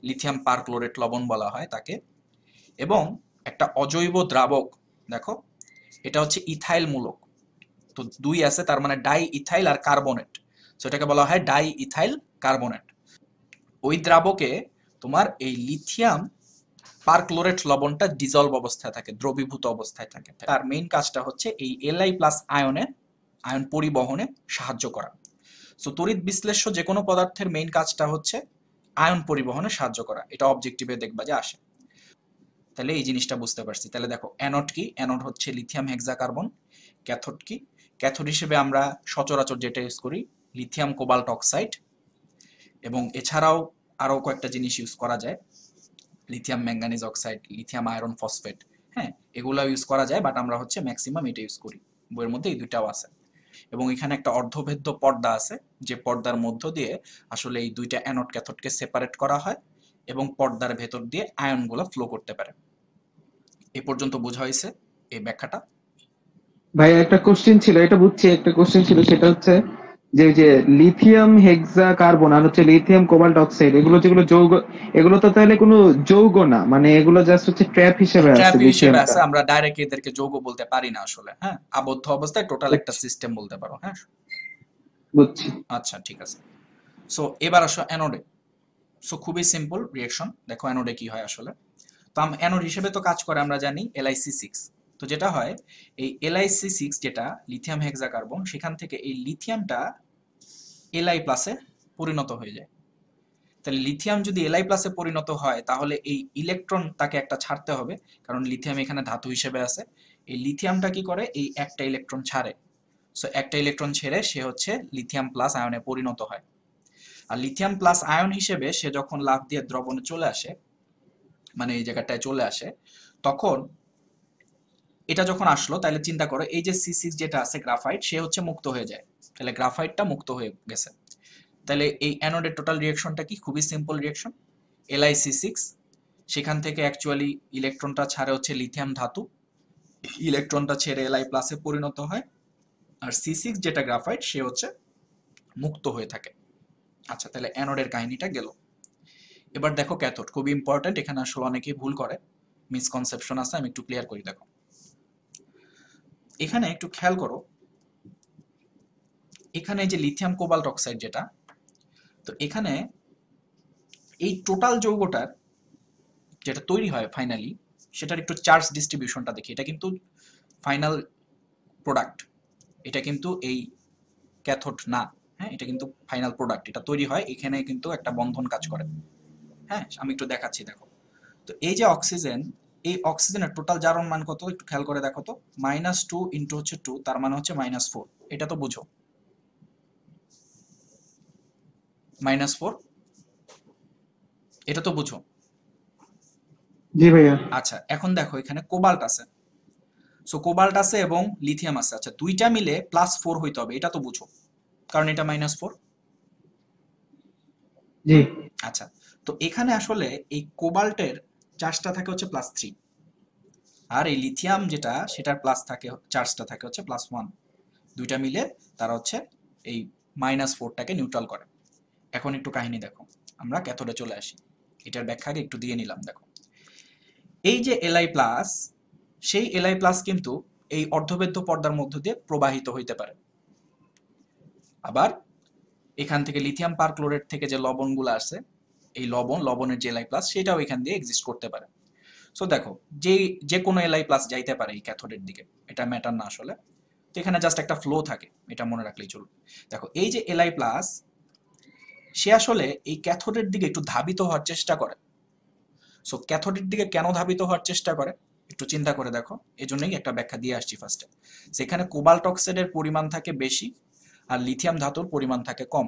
লিথিয়াম পারক্লোরেট লবণ বলা হয় তাকে। এবং একটা অজৈব দ্রাবক, দেখো এটা হচ্ছে ইথাইল মূলক, তো দুই আছে, তার মানে ডাই ইথাইল আর কার্বনেট, সো এটাকে বলা হয় ডাই ইথাইল কার্বনেট। ওই দ্রাবকে তোমার এই লিথিয়াম পারক্লোরেট লবণটা ডিজলভ অবস্থায় থাকে, দ্রবীভূত অবস্থায় থাকে। তার মেইন কাজটা হচ্ছে এই Li+ আয়ন পরিবহনে সাহায্য করা। সো তড়িৎ বিশ্লেষ্য যে কোনো পদার্থের মেইন কাজটা হচ্ছে আয়ন পরিবহনে সাহায্য করা, এটা অবজেক্টিভে দেখবা যে আসে। তাহলে এই জিনিসটা বুঝতে পারছি। তাহলে দেখো অ্যানোড কি, অ্যানোড হচ্ছে লিথিয়াম হেক্সাকার্বন। ক্যাথোড কি, ক্যাথোড হিসেবে আমরা সচরাচর যেটা ইউজ করি লিথিয়াম কোবাল্ট অক্সাইড, এবং এছাড়াও আরো কয়েকটা জিনিস ইউজ করা যায়, lithium manganese oxide, lithium iron phosphate, হ্যাঁ এগুলো ইউজ করা যায়, বাট আমরা হচ্ছে ম্যাক্সিমাম এটা ইউজ করি। বইয়ের মধ্যে এই দুইটাও আছে। এবং এখানে একটা অর্ধভেদ্য পর্দা আছে, যে পর্দার মধ্য দিয়ে আসলে এই দুইটা অ্যানোড ক্যাথোডকে সেপারেট করা হয় এবং পর্দার ভেতর দিয়ে আয়নগুলো ফ্লো করতে পারে। এ পর্যন্ত বোঝা হয়েছে এই ব্যাখ্যাটা? ভাই একটা কোশ্চেন ছিল, এটা বুঝছি, একটা কোশ্চেন ছিল, সেটা হচ্ছে যে লিথিয়াম হেক্সা কার্বন আর হচ্ছে লিথিয়াম কোবাল্ট অক্সাইড, এগুলো যেগুলো যৌগ, এগুলো তো তাহলে কোনো যৌগ না, মানে এগুলো জাস্ট হচ্ছে ট্র্যাপ হিসেবে আছে ট্র্যাপ হিসেবে লিথিয়ামটা। আছে, আমরা ডাইরেক্ট এদেরকে যৌগ বলতে পারি না আসলে, হ্যাঁ আবদ্ধ অবস্থায় টোটাল একটা সিস্টেম বলতে পারো। হ্যাঁ বুঝছি। আচ্ছা ঠিক আছে। সো এবার আসো অ্যানোডে। সো খুবই সিম্পল রিঅ্যাকশন, দেখো অ্যানোডে কি হয় আসলে। তো অ্যানোড হিসেবে তো কাজ করে আমরা জানি LiC6। তো যেটা হয় এই LiC6 যেটা লিথিয়াম হেক্সাকার্বন, সেখান থেকে এই লিথিয়ামটা Li+ পরিণত হয়ে যায়। তাহলে লিথিয়াম যদি Li+ পরিণত হয় তাহলে এই ইলেকট্রন তাকে একটা ছাড়তে হবে, কারণ লিথিয়াম এখানে ধাতু হিসেবে আছে। এই লিথিয়ামটা কি করে, এই একটা ইলেকট্রন ছাড়ে। সো একটা ইলেকট্রন ছেড়ে সে হচ্ছে লিথিয়াম প্লাস আয়নে পরিণত হয়। আর লিথিয়াম প্লাস আয়ন হিসেবে সে যখন লাফ দিয়ে দ্রবণে চলে আসে, মানে এই জায়গাটায় চলে আসে, তখন এটা যখন আসলো তাহলে চিন্তা করো এই যে C6 যেটা আছে গ্রাফাইট, সে হচ্ছে মুক্ত হয়ে যায়, তাহলে গ্রাফাইটটা মুক্ত হয়ে গেছে। তাহলে এই অ্যানোডের টোটাল রিঅ্যাকশনটা কি, খুবই সিম্পল রিঅ্যাকশন। LiC6 সেখান থেকে অ্যাকচুয়ালি ইলেকট্রনটা ছাড়ে হচ্ছে লিথিয়াম ধাতু, ইলেকট্রনটা ছেড়ে Li+ পরিণত হয়, আর C6 যেটা গ্রাফাইট সে হচ্ছে মুক্ত হয়ে থাকে। আচ্ছা তাহলে অ্যানোডের কাহিনীটা গেল। এবার দেখো ক্যাথোড, খুবই ইম্পর্টেন্ট, এখানে আসলে অনেকেই ভুল করে, মিসকনসেপশন আছে, আমি একটু ক্লিয়ার করি। দেখো এখানে একটু খেয়াল করো, এখানে যে লিথিয়াম কোবাল্ট অক্সাইড যেটা, তো এখানে এই টোটাল যৌগটার যেটা তৈরি হয় ফাইনালি, সেটার একটু চার্জ ডিস্ট্রিবিউশনটা দেখি। এটা কিন্তু ফাইনাল প্রোডাক্ট, এটা কিন্তু এই ক্যাথোড না, হ্যাঁ এটা কিন্তু ফাইনাল প্রোডাক্ট, এটা তৈরি হয় এখানে কিন্তু একটা বন্ধন কাজ করে। হ্যাঁ আমি একটু দেখাচ্ছি, দেখো তো এই যে অক্সিজেন, এই অক্সিজেনের টোটাল জারণ মান কত একটু খেয়াল করে দেখো তো, -2 ইন্টু হচ্ছে 2, তার মানে হচ্ছে -4, এটা তো বুঝো, -4 এটা তো বুঝো। জি ভাইয়া। আচ্ছা এখন দেখো এখানে কোবাল্ট আছে, সো কোবাল্ট আছে এবং লিথিয়াম আছে, আচ্ছা দুইটা মিলে +4 হইতে হবে, এটা তো বুঝো, কারণ এটা -4। জি আচ্ছা তো এখানে আসলে এই কোবাল্টের চার্জটা থাকে হচ্ছে +3, আর এই লিথিয়াম যেটা সেটার প্লাস থাকে, চার্জটা থাকে হচ্ছে +1, দুইটা মিলে তারা হচ্ছে এই -4টাকে নিউট্রাল করে। এখন একটু কাহিনী দেখো, আমরা ক্যাথোডে চলে আসি, এটার ব্যাখ্যাকে একটু দিয়ে নিলাম। দেখো এই যে Li+, সেই Li+ কিন্তু এই অর্ধবেদ্য পর্দার মধ্য দিয়ে প্রবাহিত হইতে পারে। আবার এখান থেকে লিথিয়াম পারক্লোরেট থেকে যে লবণগুলো আসে, এই লবণের যে Li+, সেটাও এখান দিয়ে এক্সিস্ট করতে পারে। সো দেখো যে কোনো Li+ যাইতে পারে এই ক্যাথোডের দিকে, এটা ম্যাটার না আসলে। তো এখানে জাস্ট একটা ফ্লো থাকে, এটা মনে রাখলেই চলবে। দেখো এই যে Li+, সে আসলে এই ক্যাথোডের দিকে একটু ধাবিত হওয়ার চেষ্টা করে। সো ক্যাথোডের দিকে কেন ধাবিত হওয়ার চেষ্টা করে একটু চিন্তা করে দেখো, এজন্যই একটা ব্যাখ্যা দিয়ে আসছি ফার্স্টে। সেখানে কোবাল্ট অক্সাইডের পরিমাণ থাকে বেশি আর লিথিয়াম ধাতুর পরিমাণ থাকে কম।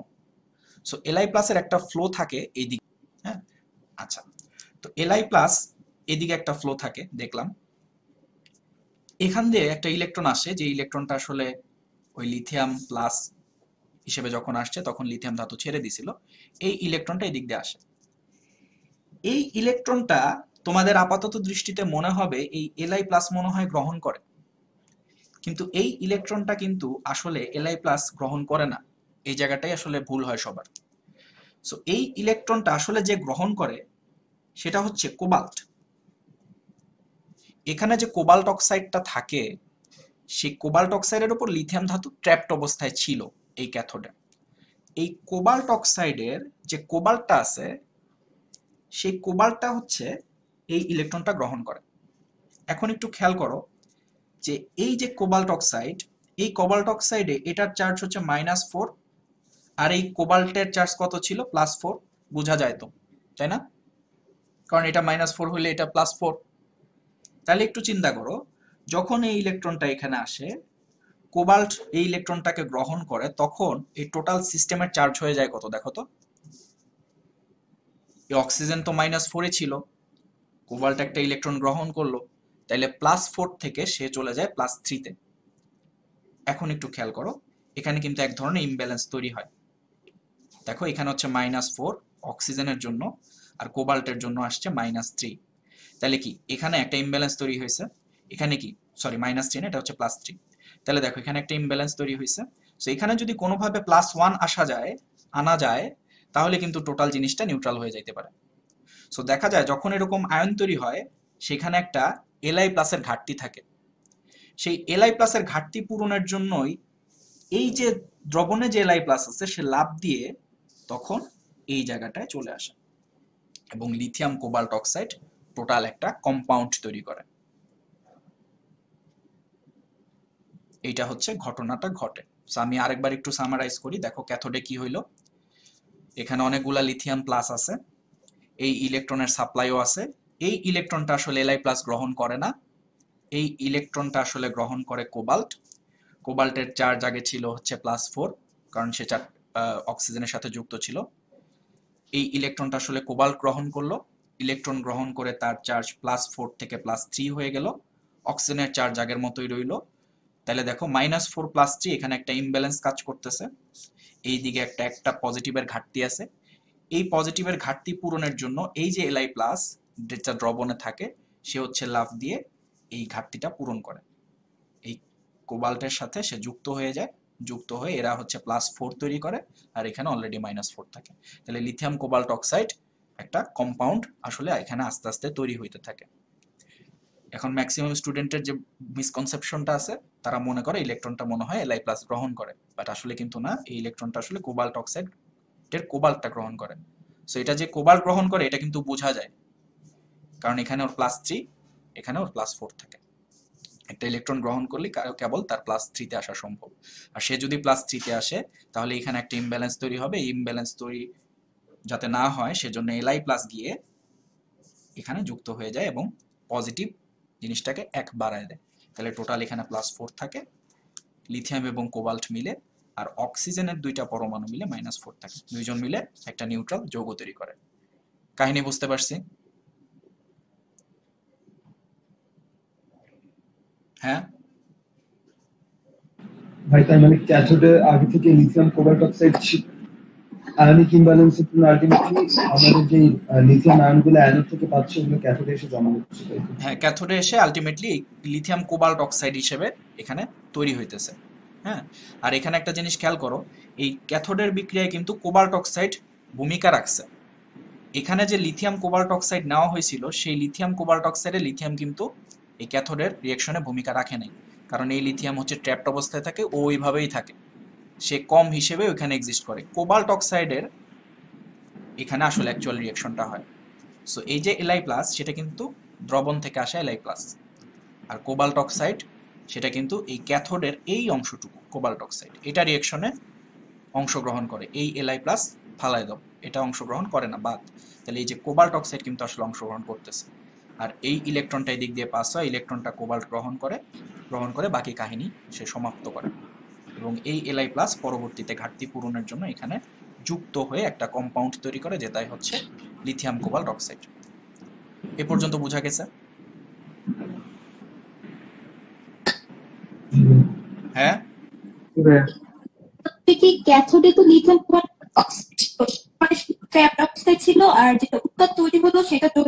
সো Li+ এর একটা ফ্লো থাকে এইদিকে, হ্যাঁ আচ্ছা তো Li+ এদিকে একটা ফ্লো থাকে দেখলাম, এখান দিয়ে একটা ইলেকট্রন আসে, যে ইলেকট্রনটা আসলে ওই লিথিয়াম প্লাস হিসেবে যখন আসছে তখন লিথিয়াম ধাতু ছেড়ে দিছিল, এই ইলেকট্রনটা এদিক দিয়ে আসে। এই ইলেকট্রনটা তোমাদের আপাতত দৃষ্টিতে মনে হবে এই Li+ মনে হয় গ্রহণ করে, কিন্তু এই ইলেকট্রনটা কিন্তু আসলে Li+ গ্রহণ করে না, এই জায়গাটাই আসলে ভুল হয় সবার। সো এই ইলেকট্রনটা আসলে যে গ্রহণ করে সেটা হচ্ছে কোবাল্ট। এখানে যে কোবাল্ট অক্সাইডটা থাকে সেই কোবাল্ট অক্সাইডের উপর লিথিয়াম ধাতু ট্র্যাপড অবস্থায় ছিল এই ক্যাথোডে। এই কোবাল্ট অক্সাইডের যে কোবাল্টটা আছে সেই কোবাল্টটা হচ্ছে এই ইলেকট্রনটা গ্রহণ করে। এখন একটু খেয়াল করো যে এই যে কোবাল্ট অক্সাইড, এই কোবাল্ট অক্সাইডে এটার চার্জ হচ্ছে -4 আর এই কোবাল্টের চার্জ কত ছিল? +4। বোঝা যায় তো, তাই না? কারণ এটা -4 হলে এটা +4। তাহলে একটু চিন্তা করো, যখন এই ইলেকট্রনটা এখানে আসে, কোবাল্ট এই ইলেকট্রনটাকে গ্রহণ করে, তখন এই টোটাল সিস্টেমের চার্জ হয়ে যায় কত দেখো তো। এই অক্সিজেন তো -4 ছিল, কোবাল্ট একটা ইলেকট্রন গ্রহণ করলো, তাইলে +4 থেকে সে চলে যায় +3 তে। এখন একটু খেয়াল করো, এখানে কিন্তু এক ধরনের ইমব্যালেন্স তৈরি হয়। দেখো এখানে হচ্ছে -4 অক্সিজেনের জন্য, আর কোবাল্টের জন্য আসছে -3। তাহলে কি এখানে একটা ইমব্যালেন্স তৈরি হয়েছে, এখানে কি সরি -3 না, এটা হচ্ছে +3। তাহলে দেখো এখানে একটা ইমব্যালেন্স তৈরি হয়েছে। সো এখানে যদি কোনোভাবে +1 আনা যায় তাহলে কিন্তু টোটাল জিনিসটা নিউট্রাল হয়ে যাইতে পারে। সো দেখা যায় যখন এরকম আয়ন তৈরি হয় সেখানে একটা Li+ এর ঘাটতি থাকে। সেই Li+ এর ঘাটতি পূরণের জন্যই এই যে দ্রবণে যে Li+ আছে সে লাফ দিয়ে তখন এই জায়গাটায় চলে আসে এবং লিথিয়াম কোবাল্ট অক্সাইড টোটাল একটা কম্পাউন্ড তৈরি করে। এইটা হচ্ছে ঘটনাটা ঘটে। সো আমি আরেকবার একটু সামারাইজ করি। দেখো ক্যাথোডে কি হইলো, এখানে অনেকগুলা লিথিয়াম প্লাস আছে, এই ইলেকট্রনের সাপ্লাইও আছে। এই ইলেকট্রনটা আসলে Li+ গ্রহণ করে না, এই ইলেকট্রনটা আসলে গ্রহণ করে কোবাল্ট। কোবাল্টের চার্জ আগে ছিল হচ্ছে +4, কারণ সে অক্সিজেনের সাথে যুক্ত ছিল। এই ইলেকট্রনটা আসলে কোবাল্ট গ্রহণ করলো, ইলেকট্রন গ্রহণ করে তার চার্জ +4 থেকে +3 হয়ে গেল, অক্সিজেনের চার্জ আগের মতোই রইল। তাহলে দেখো -4 +3, এখানে একটা ইমব্যালেন্স কাজ করতেছে, এই দিকে একটা পজিটিভের ঘাটতি আছে। এই পজিটিভের ঘাটতি পূরণের জন্য এই যে Li+ যেটা দ্রবণে থাকে সে হচ্ছে লাফ দিয়ে এই ঘাটতিটা পূরণ করে, এই কোবাল্টের সাথে সে যুক্ত হয়ে যায়, যুক্ত হয়ে এরা হচ্ছে +4 তৈরি করে, আর এখানে অলরেডি -4 থাকে। তাহলে লিথিয়াম কোবাল্ট অক্সাইড একটা কম্পাউন্ড আসলে এখানে আস্তে আস্তে তৈরি হইতে থাকে। এখন ম্যাক্সিমাম স্টুডেন্টের যে মিসকনসেপশনটা আছে, তারা মনে করে ইলেকট্রনটা মনে হয় Li+ গ্রহণ করে, বাট আসলে কিন্তু না, এই ইলেকট্রনটা আসলে কোবাল্ট অক্সাইডের কোবাল্টটা গ্রহণ করে। সো এটা যে কোবাল্ট গ্রহণ করে এটা কিন্তু বোঝা যায়, কারণ এখানে ওর +3, এখানে ওর +4 থাকে। একটা ইলেকট্রন গ্রহণ করলে কেবল তার +3 তে আসা সম্ভব, আর সে যদি +3 তে আসে তাহলে এখানে একটা ইমব্যালেন্স তৈরি হবে। এই ইমব্যালেন্স তৈরি যাতে না হয় সেজন্য Li+ গিয়ে এখানে যুক্ত হয়ে যায় এবং পজিটিভ জিনিসটাকে 1 বাড়ায় দেয়। তাহলে টোটাল এখানে +4 থাকে, লিথিয়াম এবং কোবাল্ট মিলে, আর অক্সিজেনের দুইটা পরমাণু মিলে -4 থাকে। দুইজন মিলে একটা নিউট্রাল যৌগ তৈরি করে। কাহিনী বুঝতে পারছি? হ্যাঁ ভাই, তার মানে ক্যাথোডে আগে থেকে লিথিয়াম কোবাল্ট অক্সাইড আয়নিক ইমব্যালেন্সের জন্য আলটিমেটলি আমাদের যে লিথিয়াম আয়নগুলো অ্যানোড থেকে পাচ্ছে ওগুলো ক্যাথোডে এসে জমা হচ্ছে, তাই তো? হ্যাঁ, ক্যাথোডে এসে আলটিমেটলি লিথিয়াম কোবাল্ট অক্সাইড হিসেবে এখানে তৈরি হইতেছে। হ্যাঁ, আর এখানে একটা জিনিস খেয়াল করো, এই ক্যাথোডের বিক্রিয়ায় কিন্তু কোবাল্ট অক্সাইড ভূমিকা রাখছে। এখানে যে লিথিয়াম কোবাল্ট অক্সাইড নেওয়া হয়েছিল সেই লিথিয়াম কোবাল্ট অক্সাইডে লিথিয়াম কিন্তু এই ক্যাথোডের রিঅ্যাকশনে ভূমিকা রাখে নাই, কারণ এই লিথিয়াম হচ্ছে ট্র্যাপড অবস্থায় থাকে, ও ওইভাবেই থাকে, সে কম হিসেবে ওইখানে এক্সিস্ট করে। কোবাল্ট অক্সাইডের এখানে আসলে অ্যাকচুয়াল রিঅ্যাকশনটা হয়। সো এই যে Li+ সেটা কিন্তু দ্রবণ থেকে আসে Li+, আর কোবাল্ট অক্সাইড সেটা কিন্তু এই ক্যাথোডের এই অংশটুকু কোবাল্ট অক্সাইড এটা রিঅ্যাকশনে অংশগ্রহণ করে। এই Li+ ফালায় দাও, এটা অংশগ্রহণ করে না, বাদ। তাহলে এই যে কোবাল্ট অক্সাইড কিন্তু আসলে অংশগ্রহণ করতেছে, আর এই ইলেকট্রনটা এই দিক দিয়ে পাস হয়, ইলেকট্রনটা কোবাল্ট গ্রহণ করে বাকি কাহিনী সে সমাপ্ত করে, এবং এই Li+ পরবর্তীতে ঘাটতি পূরণের জন্য এখানে যুক্ত হয়ে একটা কম্পাউন্ড তৈরি করে, যেটাই হচ্ছে লিথিয়াম কোবাল্ট অক্সাইড। এ পর্যন্ত বোঝা গেছে? হ্যাঁ, কি ক্যাথোডে তো লিথিয়াম কোবাল্ট অক্সাইড মানে ট্র্যাপড অক্সাইড ছিল, আর যেটা উৎপাদ তৈরি হলো সেটা তো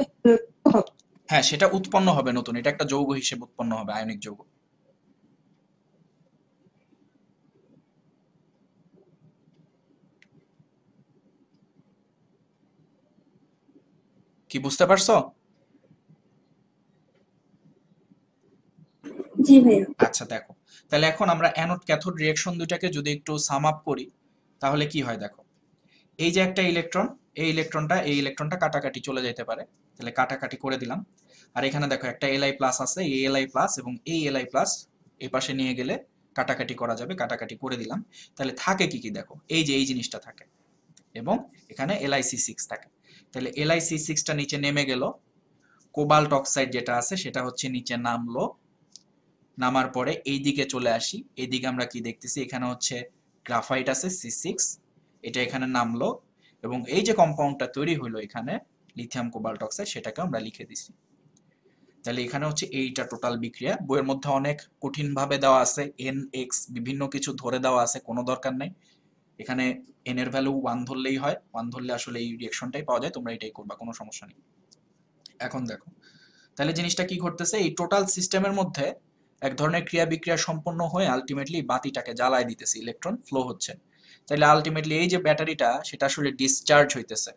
হ্যাঁ, সেটা উৎপন্ন হবে নতুন, এটা একটা যৌগ হিসেবে উৎপন্ন হবে, আয়নিক যৌগ। কি বুঝতে পারছো? জি ভাইয়া। আচ্ছা দেখো, তাহলে এখন আমরা অ্যানোড ক্যাথোড রিঅ্যাকশন দুটাকে যদি একটু সাম আপ করি তাহলে কি হয় দেখো, এই যে একটা ইলেকট্রন, এই ইলেকট্রনটা কাটাকাটি চলে যেতে পারে, তাহলে কাটাকাটি করে দিলাম। আর এখানে দেখো একটা Li প্লাস আছে, এই Li প্লাস এবং এই Li প্লাস এই পাশে নিয়ে গেলে কাটাকাটি করা যাবে, কাটাকাটি করে দিলাম। তাহলে থাকে কি কি দেখো, এই যে এই জিনিসটা থাকে এবং এখানে LiC6 থাকে। তাহলে LiC6টা নিচে নেমে গেল, কোবাল্ট অক্সাইড যেটা আছে সেটা হচ্ছে নিচে নামলো, নামার পরে এই দিকে চলে আসি, এইদিকে আমরা কি দেখতেছি, এখানে হচ্ছে গ্রাফাইট আছে C6, এটা এখানে নামলো এবং এই যে কম্পাউন্ডটা তৈরি হলো এখানে লিথিয়াম কোবাল্ট অক্সাইড, সেটাকে আমরা লিখে দিছি। তাহলে এখানে হচ্ছে এইটা টোটাল বিক্রিয়া। বইয়ের মধ্যে অনেক কঠিন ভাবে দেওয়া আছে, NX বিভিন্ন কিছু ধরে দেওয়া আছে, কোনো দরকার নাই। এখানে n এর ভ্যালু 1 ধরলেই হয়, 1 ধরলে আসলে এই রিঅ্যাকশনটাই পাওয়া যায়, তোমরা এটাই করবা, কোনো সমস্যা নেই। এখন দেখো তাহলে জিনিসটা কি ঘটতেছে, এই টোটাল সিস্টেমের মধ্যে এক ধরনের ক্রিয়া বিক্রিয়া সম্পন্ন হয়ে আলটিমেটলি বাতিটাকে জ্বালায় দিতেছে, ইলেকট্রন ফ্লো হচ্ছে। তাহলে আলটিমেটলি এই যে ব্যাটারিটা সেটা আসলে ডিসচার্জ হইতেছে,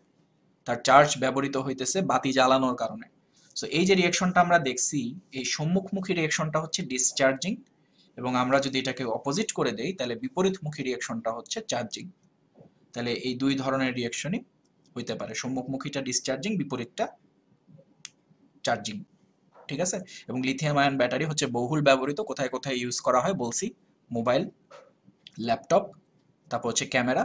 তার চার্জ ব্যবহৃত হইতেছে বাতি জ্বালানোর কারণে। সো এই যে রিঅ্যাকশনটা আমরা দেখছি, এই সম্মুখমুখী রিঅ্যাকশনটা হচ্ছে ডিসচার্জিং, এবং আমরা যদি এটাকে অপোজিট করে দেই তাহলে বিপরীতমুখী রিঅ্যাকশনটা হচ্ছে চার্জিং। তাহলে এই দুই ধরনের রিঅ্যাকশনই হইতে পারে, সম্মুখমুখীটা ডিসচার্জিং, বিপরীতটা চার্জিং, ঠিক আছে। এবং লিথিয়াম আয়ন ব্যাটারি হচ্ছে বহুল ব্যবহৃত, কোথায় কোথায় ইউজ করা হয় বলছি, মোবাইল, ল্যাপটপ, তারপর হচ্ছে ক্যামেরা,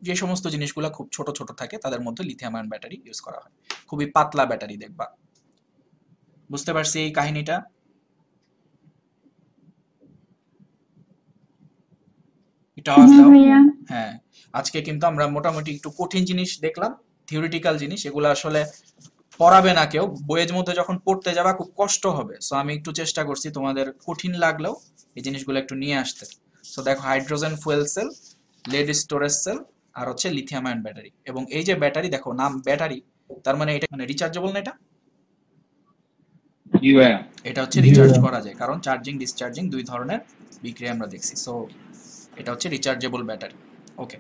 যে সমস্ত জিনিসগুলো খুব ছোট ছোট থাকে তাদের মধ্যে লিথিয়াম আয়ন ব্যাটারি ইউজ করা হয়, খুবই পাতলা ব্যাটারি দেখবা। বুঝতে পারছি এই কাহিনীটা? এটা আওয়াজ দাও। হ্যাঁ, আজকে কিন্তু আমরা মোটামুটি একটু কঠিন জিনিস দেখলাম, থিওরিটিক্যাল জিনিস, এগুলো আসলে পড়াবে না কেউ, বইয়ের মধ্যে যখন পড়তে যাবা খুব কষ্ট হবে। সো আমি একটু চেষ্টা করছি তোমাদের কঠিন লাগলেও এই জিনিসগুলো একটু নিয়ে আসতে। সো দেখো, hydrogen fuel cell, lead storage cell, আর হচ্ছে লিথিয়াম আয়ন ব্যাটারি। এবং এই যে ব্যাটারি, দেখো নাম ব্যাটারি, তার মানে এটা মানে রিচার্জেবল না, এটা হচ্ছে রিচার্জ করা যায়, কারণ চার্জিং ডিসচার্জিং দুই ধরনের বিক্রিয়া আমরা দেখছি। সো এটা হচ্ছে রিচার্জেবল ব্যাটারি। ওকে,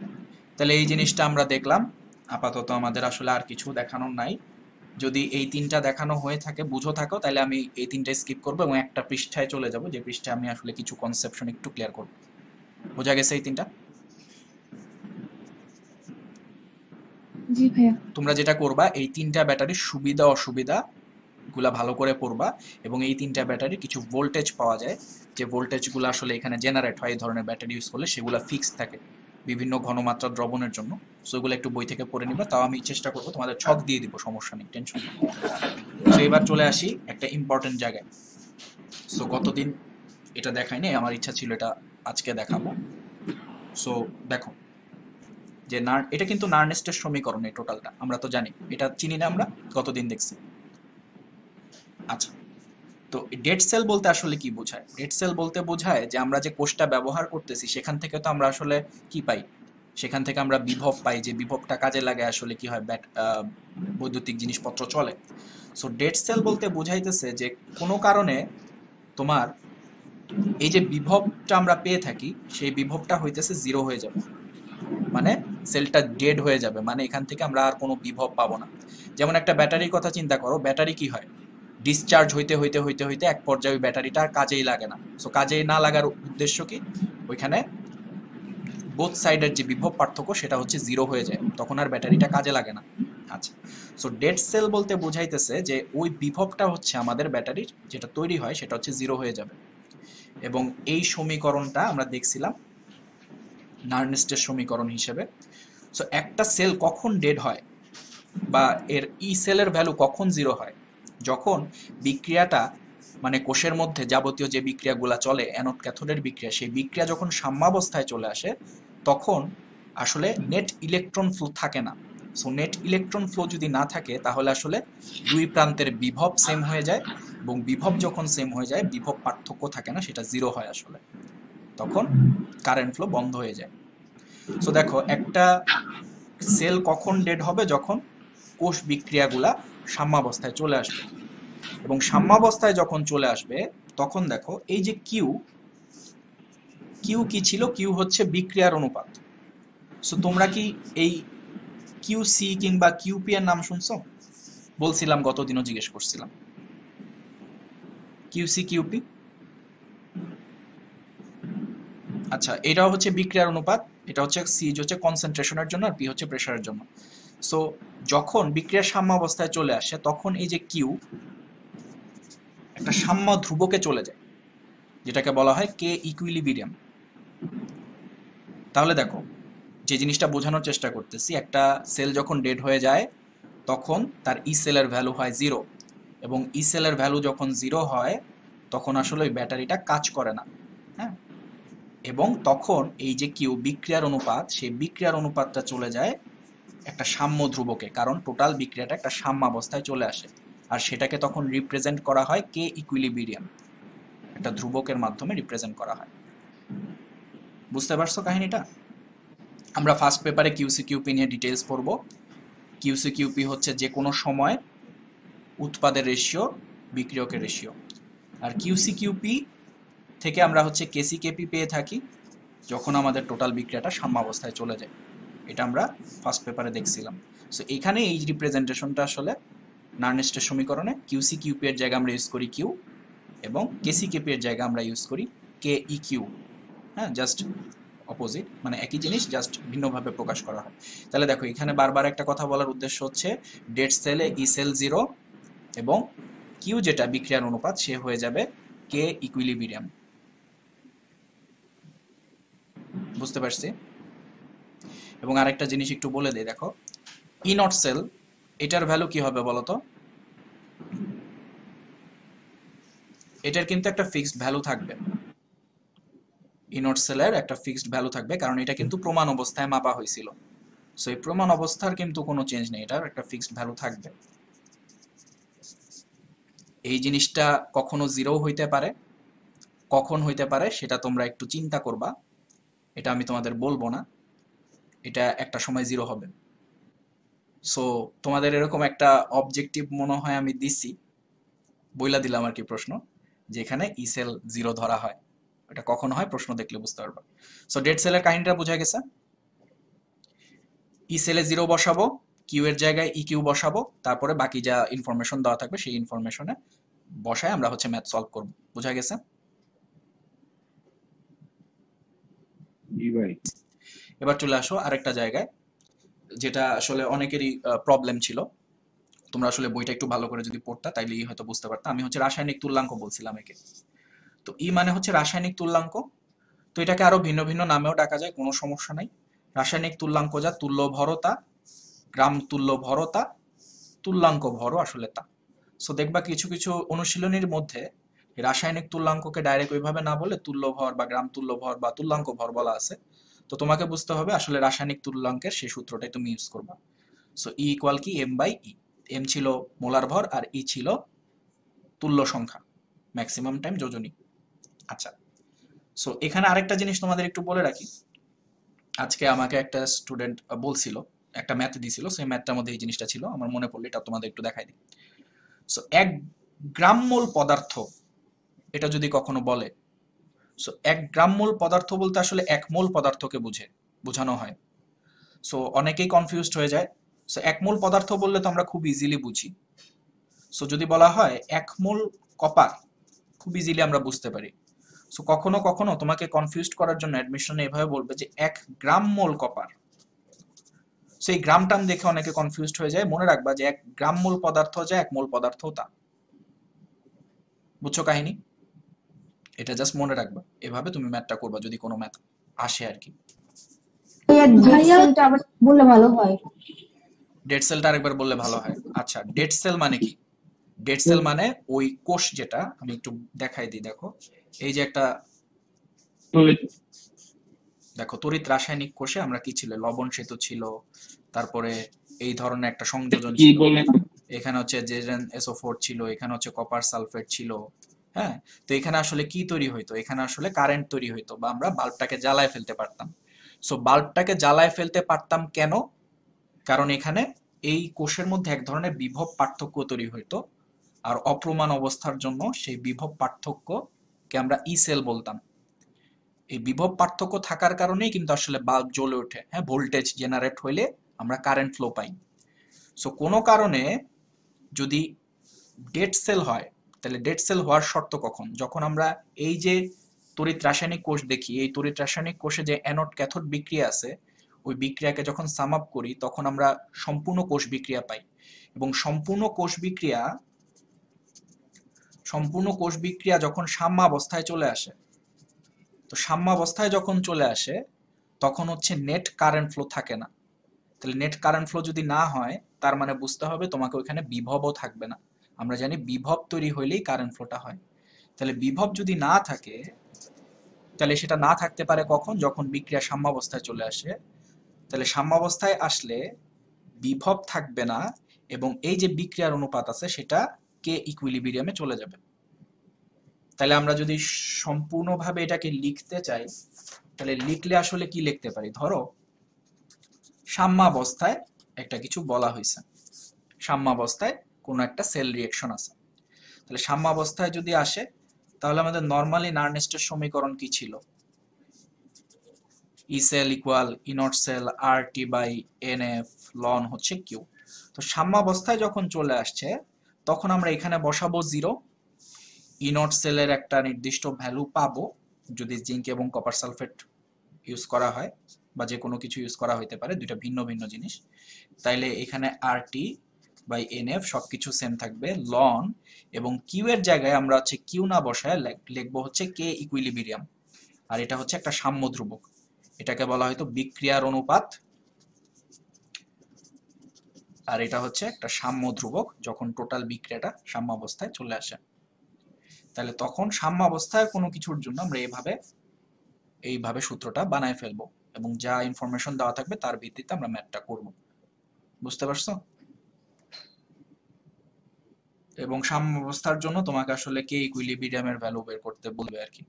তাহলে এই জিনিসটা আমরা দেখলাম। আপাতত আমাদের আসলে আর কিছু দেখানোর নাই। যদি এই তিনটা দেখানো হয়ে থাকে, বুঝো থাকো, তাহলে আমি এই তিনটা স্কিপ করবো এবং একটা পৃষ্ঠায় চলে যাব, যে পৃষ্ঠায় আমি আসলে কিছু কনসেপশন একটু ক্লিয়ার করব। বোঝা গেছে এই তিনটা? জি ভাইয়া। তোমরা যেটা করবা, এই তিনটা ব্যাটারির সুবিধা অসুবিধা গুলা ভালো করে পড়বা, এবং এই তিনটা ব্যাটারি কিছু ভোল্টেজ পাওয়া যায়, যে ভোল্টেজগুলো আসলে এখানে জেনারেট হয় এই ধরনের ব্যাটারি ইউজ করলে, সেগুলো ফিক্স থাকে বিভিন্ন ঘনমাত্রা দ্রবণের জন্য। সো এগুলো একটু বই থেকে পড়ে নিবা, তাও আমি চেষ্টা করবো তোমাদের ছক দিয়ে দিব, সমস্যা নেই, টেনশন নেই। সো এবার চলে আসি একটা ইম্পর্টেন্ট জায়গায়। সো গতদিন এটা দেখাইনি, আমার ইচ্ছা ছিল এটা আজকে দেখাবো। সো দেখো যে এটা কিন্তু নার্নেস্টের সমীকরণ, এই টোটালটা আমরা তো জানি, এটা চিনি না আমরা, গতদিন দেখছি। আচ্ছা, তো ডেড সেল বলতে আসলে কি বোঝায়? ডেড সেল বলতে বোঝায় যে আমরা যে কোষটা ব্যবহার করতেছি সেখান থেকে তো আমরা আসলে কি পাই, সেখান থেকে আমরা বিভব পাই, যে বিভবটা কাজে লাগে আসলে কি হয়, বৈদ্যুতিক জিনিসপত্র চলে। সো ডেড সেল বলতে বোঝাইতেছে যে কোনো কারণে তোমার এই যে বিভবটা আমরা পেয়ে থাকি, সেই বিভবটা হইতেছে জিরো হয়ে যাবে, মানে সেলটা ডেড হয়ে যাবে, মানে এখান থেকে আমরা আর কোনো বিভব পাবো না। যেমন একটা ব্যাটারির কথা চিন্তা করো, ব্যাটারি কি হয়, ডিসচার্জ হইতে হইতে হইতে হইতে এক পর্যায়ে ব্যাটারিটা আর কাজেই লাগে না। সো কাজেই না লাগার উদ্দেশ্য কি, ওইখানে বোথ সাইডের যে বিভব পার্থক্য সেটা হচ্ছে জিরো হয়ে যায়, তখন আর ব্যাটারিটা কাজে লাগে না। আচ্ছা, সো ডেড সেল বলতে বোঝাইতেছে যে ওই বিভবটা হচ্ছে আমাদের ব্যাটারির যেটা তৈরি হয় সেটা হচ্ছে জিরো হয়ে যাবে। এবং এই সমীকরণটা আমরা দেখছিলাম নার্নেস্টের সমীকরণ হিসেবে। সো একটা সেল কখন ডেড হয় বা এর সেলের ভ্যালু কখন জিরো হয়, যখন বিক্রিয়াটা মানে কোষের মধ্যে যাবতীয় যে বিক্রিয়াগুলো চলে, অ্যানোড ক্যাথোডের বিক্রিয়া, সেই বিক্রিয়া যখন সাম্যাবস্থায় চলে আসে, তখন আসলে নেট ইলেকট্রন ফ্লো থাকে না। সো নেট ইলেকট্রন ফ্লো যদি না থাকে তাহলে আসলে দুই প্রান্তের বিভব সেম হয়ে যায়, এবং বিভব যখন সেম হয়ে যায়, বিভব পার্থক্য থাকে না, সেটা জিরো হয় আসলে, তখন কারেন্ট ফ্লো বন্ধ হয়ে যায়। সো দেখো, একটা সেল কখন ডেড হবে, যখন কোষ বিক্রিয়াগুলা সাম্যাবস্থায় চলে আসবে, এবং সাম্যাবস্থায় যখন চলে আসবে তখন দেখো এই যে কিউ কি ছিল, কিউ হচ্ছে বিক্রিয়ার অনুপাত। সো তোমরা কি এই কিউসি কিংবা কিউপি এর নাম শুনছো? বলছিলাম, গতদিনও জিজ্ঞেস করছিলাম। QC QP. আচ্ছা, এটাও হচ্ছে বিক্রিয়ার অনুপাত। এটা হচ্ছে সি হচ্ছে কনসেন্ট্রেশনের জন্য আর পি হচ্ছে প্রেসারের জন্য। সো যখন বিক্রিয়ার সাম্য অবস্থায় চলে আসে তখন এই যে কিউ একটা সাম্য ধ্রুবকে চলে যায়, যেটাকে বলা হয় কে ইকুইলিব্রিয়াম। তাহলে দেখো, যে জিনিসটা বোঝানোর চেষ্টা করতেছি, একটা সেল যখন ডেড হয়ে যায় তখন তার ই সেলের ভ্যালু হয় 0, এবং ই সেলের ভ্যালু যখন 0 হয় তখন আসলে ওই ব্যাটারিটা কাজ করে না। হ্যাঁ, এবং তখন এই যে কিউ বিক্রিয়ার অনুপাত, সেই বিক্রিয়ার অনুপাতটা চলে যায় একটা সাম্য ধ্রুবকে, কারণ টোটাল বিক্রিয়াটা একটা সাম্য অবস্থায় চলে আসে, আর সেটাকে তখন রিপ্রেজেন্ট করা হয় কে ইকুইলিব্রিয়াম, একটা ধ্রুবকের মাধ্যমে রিপ্রেজেন্ট করা হয়। বুঝতে পারছো কাহিনীটা? আমরা ফার্স্ট পেপারে কিউসি কিউপি নিয়ে ডিটেলস পড়ব। কিউসি কিউপি হচ্ছে যে কোনো সময় উৎপাদের রেশিও, বিক্রিয়কের রেশিও। আর কিউসি কিউপি থেকে আমরা হচ্ছে কেসি কেপি পেয়ে থাকি যখন আমাদের টোটাল বিক্রিয়াটা সাম্যাবস্থায় চলে যায়। এটা আমরা ফার্স্ট পেপারে দেখছিলাম। সো এখানে এই রিপ্রেজেন্টেশনটা আসলে নার্নেস্টের সমীকরণে কিউসি কিউপি এর জায়গায় আমরা ইউজ করি কিউ, এবং কেসি কেপি এর জায়গায় আমরা ইউজ করি কে ই কিউ। হ্যাঁ, জাস্ট অপোজিট, মানে একই জিনিস জাস্ট ভিন্নভাবে প্রকাশ করা হয়। তাহলে দেখো, এখানে বারবার একটা কথা বলার উদ্দেশ্য হচ্ছে ডেড সেলে ই সেল 0 এবং কিউ যেটা বিক্রিয়ার অনুপাত সে হয়ে যাবে কে ইকুইলিব্রিয়াম। বুঝতে পারছি? এবং আরেকটা জিনিস একটু বলে দেই, দেখো ই নট সেল, এটার ভ্যালু কি হবে বলতো? এটার কিন্তু একটা ফিক্সড ভ্যালু থাকবে। ই নট সেলের একটা ফিক্সড ভ্যালু থাকবে, কারণ এটা কিন্তু প্রমাণ অবস্থায় মাপা হয়েছিল। সো এই প্রমাণ অবস্থার কিন্তু কোনো চেঞ্জ নেই, এটার একটা ফিক্সড ভ্যালু থাকবে। এই জিনিসটা কখনো 0 হইতে পারে, কখন হইতে পারে সেটা তোমরা একটু চিন্তা করবা, এটা আমি তোমাদের বলবো না, এটা একটা সময় 0 হবে। সো তোমাদের এরকম একটা অবজেক্টিভ মনে হয় আমি দিছি, বইলা দিলাম আর কি প্রশ্ন, যেখানে ই সেল 0 ধরা হয়। এটা কখন হয় প্রশ্ন দেখলে বুঝতে পারবা। সো ডেড সেলের কাহিনীটা বোঝা গেছে। ই সেলে 0 বসাবো, কিউ এর জায়গায় ই কিউ বসাবো, তারপরে বাকি যা ইনফরমেশন দেওয়া থাকবে সেই ইনফরমেশনে বসায় আমরা হচ্ছে ম্যাথ সলভ করব। বোঝা গেছে? এবার চলে আসো আরেকটা জায়গায়, যেটা আসলে অনেকেরই প্রবলেম ছিল। তোমরা আসলে বইটা একটু ভালো করে যদি পড়তা তাইলেই হয়তো বুঝতে পারতা। আমি হচ্ছে রাসায়নিক তুল্যাঙ্ক বলছিলাম একে। তো ই মানে হচ্ছে রাসায়নিক তুল্যাঙ্ক। তো এটাকে আরো ভিন্ন ভিন্ন নামেও ডাকা যায়, কোনো সমস্যা নাই। রাসায়নিক তুল্যাঙ্ক যা তুল্য ভরতা, গ্রাম তুল্য ভরতা, তুল্যাঙ্ক ভর আসলে তা। সো দেখবা কিছু কিছু অনুশীলনীর মধ্যে রাসায়নিক তুল্যাঙ্ককে ডাইরেক্ট ওইভাবে না বলে তুল্য ভর বা গ্রাম তুল্য ভর বা তুল্যাঙ্ক ভর বলা আছে। তো তোমাকে বুঝতে হবে আসলে রাসায়নিক তুল্যাঙ্কের সেই সূত্রটাই তুমি ইউজ করবা। সো ই ইকুয়াল কি এম বাই ই। এম ছিল মোলার ভর আর ই ছিল তুল্য সংখ্যা, ম্যাক্সিমাম টাইম যোজনী। আচ্ছা, সো এখানে আরেকটা জিনিস তোমাদের একটু বলে রাখি। আজকে আমাকে একটা স্টুডেন্ট বলছিল, একটা ম্যাথ দিছিল, সেই ম্যাথটার মধ্যে এই জিনিসটা ছিল, আমার মনে পড়লো এটা তোমাদের একটু দেখাই দিই। সো 1 গ্রাম মোল পদার্থ, এটা যদি কখনো বলে, সো 1 গ্রাম মোল পদার্থ বলতে আসলে 1 মোল পদার্থকে বোঝানো হয়। সো অনেকেই কনফিউজড হয়ে যায়। সো 1 মোল পদার্থ বললে তো আমরা খুব ইজিলি বুঝি। সো যদি বলা হয় 1 মোল কপার, খুব ইজিলি আমরা বুঝতে পারি। সো কখনো কখনো তোমাকে কনফিউজড করার জন্য অ্যাডমিশনে এভাবে বলবে যে 1 গ্রাম মোল কপার। সো এই গ্রাম টার্ম দেখে অনেকে কনফিউজড হয়ে যায়। মনে রাখবা যে 1 গ্রাম মোল পদার্থ যা 1 মোল পদার্থ তা। বুঝছো কাহিনী? এটা জাস্ট মনে রাখবা, এভাবে তুমি ম্যাথটা করবা যদি কোনো ম্যাথ আসে আর কি। ভাইয়া আবার বললে ভালো হয়। ডেড সেলটা আরেকবার বললে ভালো হয়। আচ্ছা, ডেড সেল মানে কি? ডেড সেল মানে ওই কোষ, যেটা আমি একটু দেখাই দিই। দেখো এই যে একটা, দেখো তড়িৎ রাসায়নিক কোষে আমরা কি ছিল, লবণ সেতু ছিল, তারপরে এই ধরনের একটা সংযোজন ছিল, এখানে হচ্ছে JnSO4 ছিল, এখানে হচ্ছে কপার সালফেট ছিল। হ্যাঁ, তো এখানে আসলে কি তৈরি হইতো? এখানে আসলে কারেন্ট তৈরি হইতো, বা আমরা বাল্বটাকে জ্বালায় ফেলতে পারতাম। সো বাল্বটাকে জ্বালায় ফেলতে পারতাম কেন? কারণ এখানে এই কোষের মধ্যে এক ধরনের বিভব পার্থক্য তৈরি হইতো, আর অপ্রমাণ অবস্থার জন্য সেই বিভব পার্থক্যকে আমরা ই সেল বলতাম। এই বিভব পার্থক্য থাকার কারণেই কিন্তু আসলে বাল্ব জ্বলে ওঠে। হ্যাঁ, ভোল্টেজ জেনারেট হইলে আমরা কারেন্ট ফ্লো পাই। সো কোনো কারণে যদি ডেড সেল হয়, তাহলে ডেড সেল হওয়ার শর্ত কখন? যখন আমরা এই যে তড়িৎ রাসায়নিক কোষ দেখি, এই তড়িৎ রাসায়নিক কোষে যে অ্যানোড ক্যাথোড বিক্রিয়া আছে, ওই বিক্রিয়াকে যখন সাম আপ করি তখন আমরা সম্পূর্ণ কোষ বিক্রিয়া পাই। এবং সম্পূর্ণ কোষ বিক্রিয়া যখন সাম্যাবস্থায় চলে আসে, তো সাম্যাবস্থায় যখন চলে আসে তখন হচ্ছে নেট কারেন্ট ফ্লো থাকে না। তাহলে নেট কারেন্ট ফ্লো যদি না হয়, তার মানে বুঝতে হবে তোমাকে ওইখানে বিভবও থাকবে না। আমরা জানি বিভব তৈরি হইলেই কারেন্ট ফ্লোটা হয়। তাহলে বিভব যদি না থাকে, তাহলে সেটা না থাকতে পারে কখন? যখন বিক্রিয়া সাম্যাবস্থায় চলে আসে। তাহলে সাম্যাবস্থায় আসলে বিভব থাকবে না, এবং এই যে বিক্রিয়ার অনুপাত আছে সেটা কে ইকুইলিব্রিয়ামে চলে যাবে। তাহলে আমরা যদি সম্পূর্ণভাবে এটাকে লিখতে চাই, তাহলে লিখলে আসলে কি লিখতে পারি? ধরো সাম্যাবস্থায় একটা কিছু বলা হয়েছে, সাম্যাবস্থায় কোনো একটা সেল রিঅ্যাকশন আছে। তাহলে সাম্যাবস্থায় যদি আসে, তাহলে আমাদের নরমালি নার্নেস্টের সমীকরণ কি ছিল? E cell equal E naught cell R T by N F ln হচ্ছে কিউ। তো সাম্যাবস্থায় যখন চলে আসছে তখন আমরা এখানে বসাবো 0, ই নট সেলের একটা নির্দিষ্ট ভ্যালু পাবো যদি জিঙ্ক এবং কপার সালফেট ইউজ করা হয়, বা যে কোনো কিছু ইউজ করা হইতে পারে, দুইটা ভিন্ন ভিন্ন জিনিস। তাইলে এখানে আর টি বাই এন এফ সবকিছু সেম থাকবে, লন, এবং কিউ এর জায়গায় আমরা হচ্ছে কিউ না বসায় লিখবো হচ্ছে কে ইকুইলিব্রিয়াম। আর এটা হচ্ছে একটা সাম্য ধ্রুবক, এটাকে বলা হয়তো বিক্রিয়ার অনুপাত, আর এটা হচ্ছে একটা সাম্য ধ্রুবক যখন টোটাল বিক্রিয়াটা সাম্যাবস্থায় চলে আসে। তাহলে তখন সাম্যাবস্থায় কোনো কিছুর জন্য আমরা এইভাবে সূত্রটা বানায় ফেলবো, এবং যা ইনফরমেশন দেওয়া থাকবে তার ভিত্তিতে আমরা ম্যাথটা করব। বুঝতে পারছো? এবং সাম্যাবস্থার জন্য তোমাকে আসলে কে ইকুইলিব্রিয়ামের ভ্যালু বের করতে বলবে আর কি।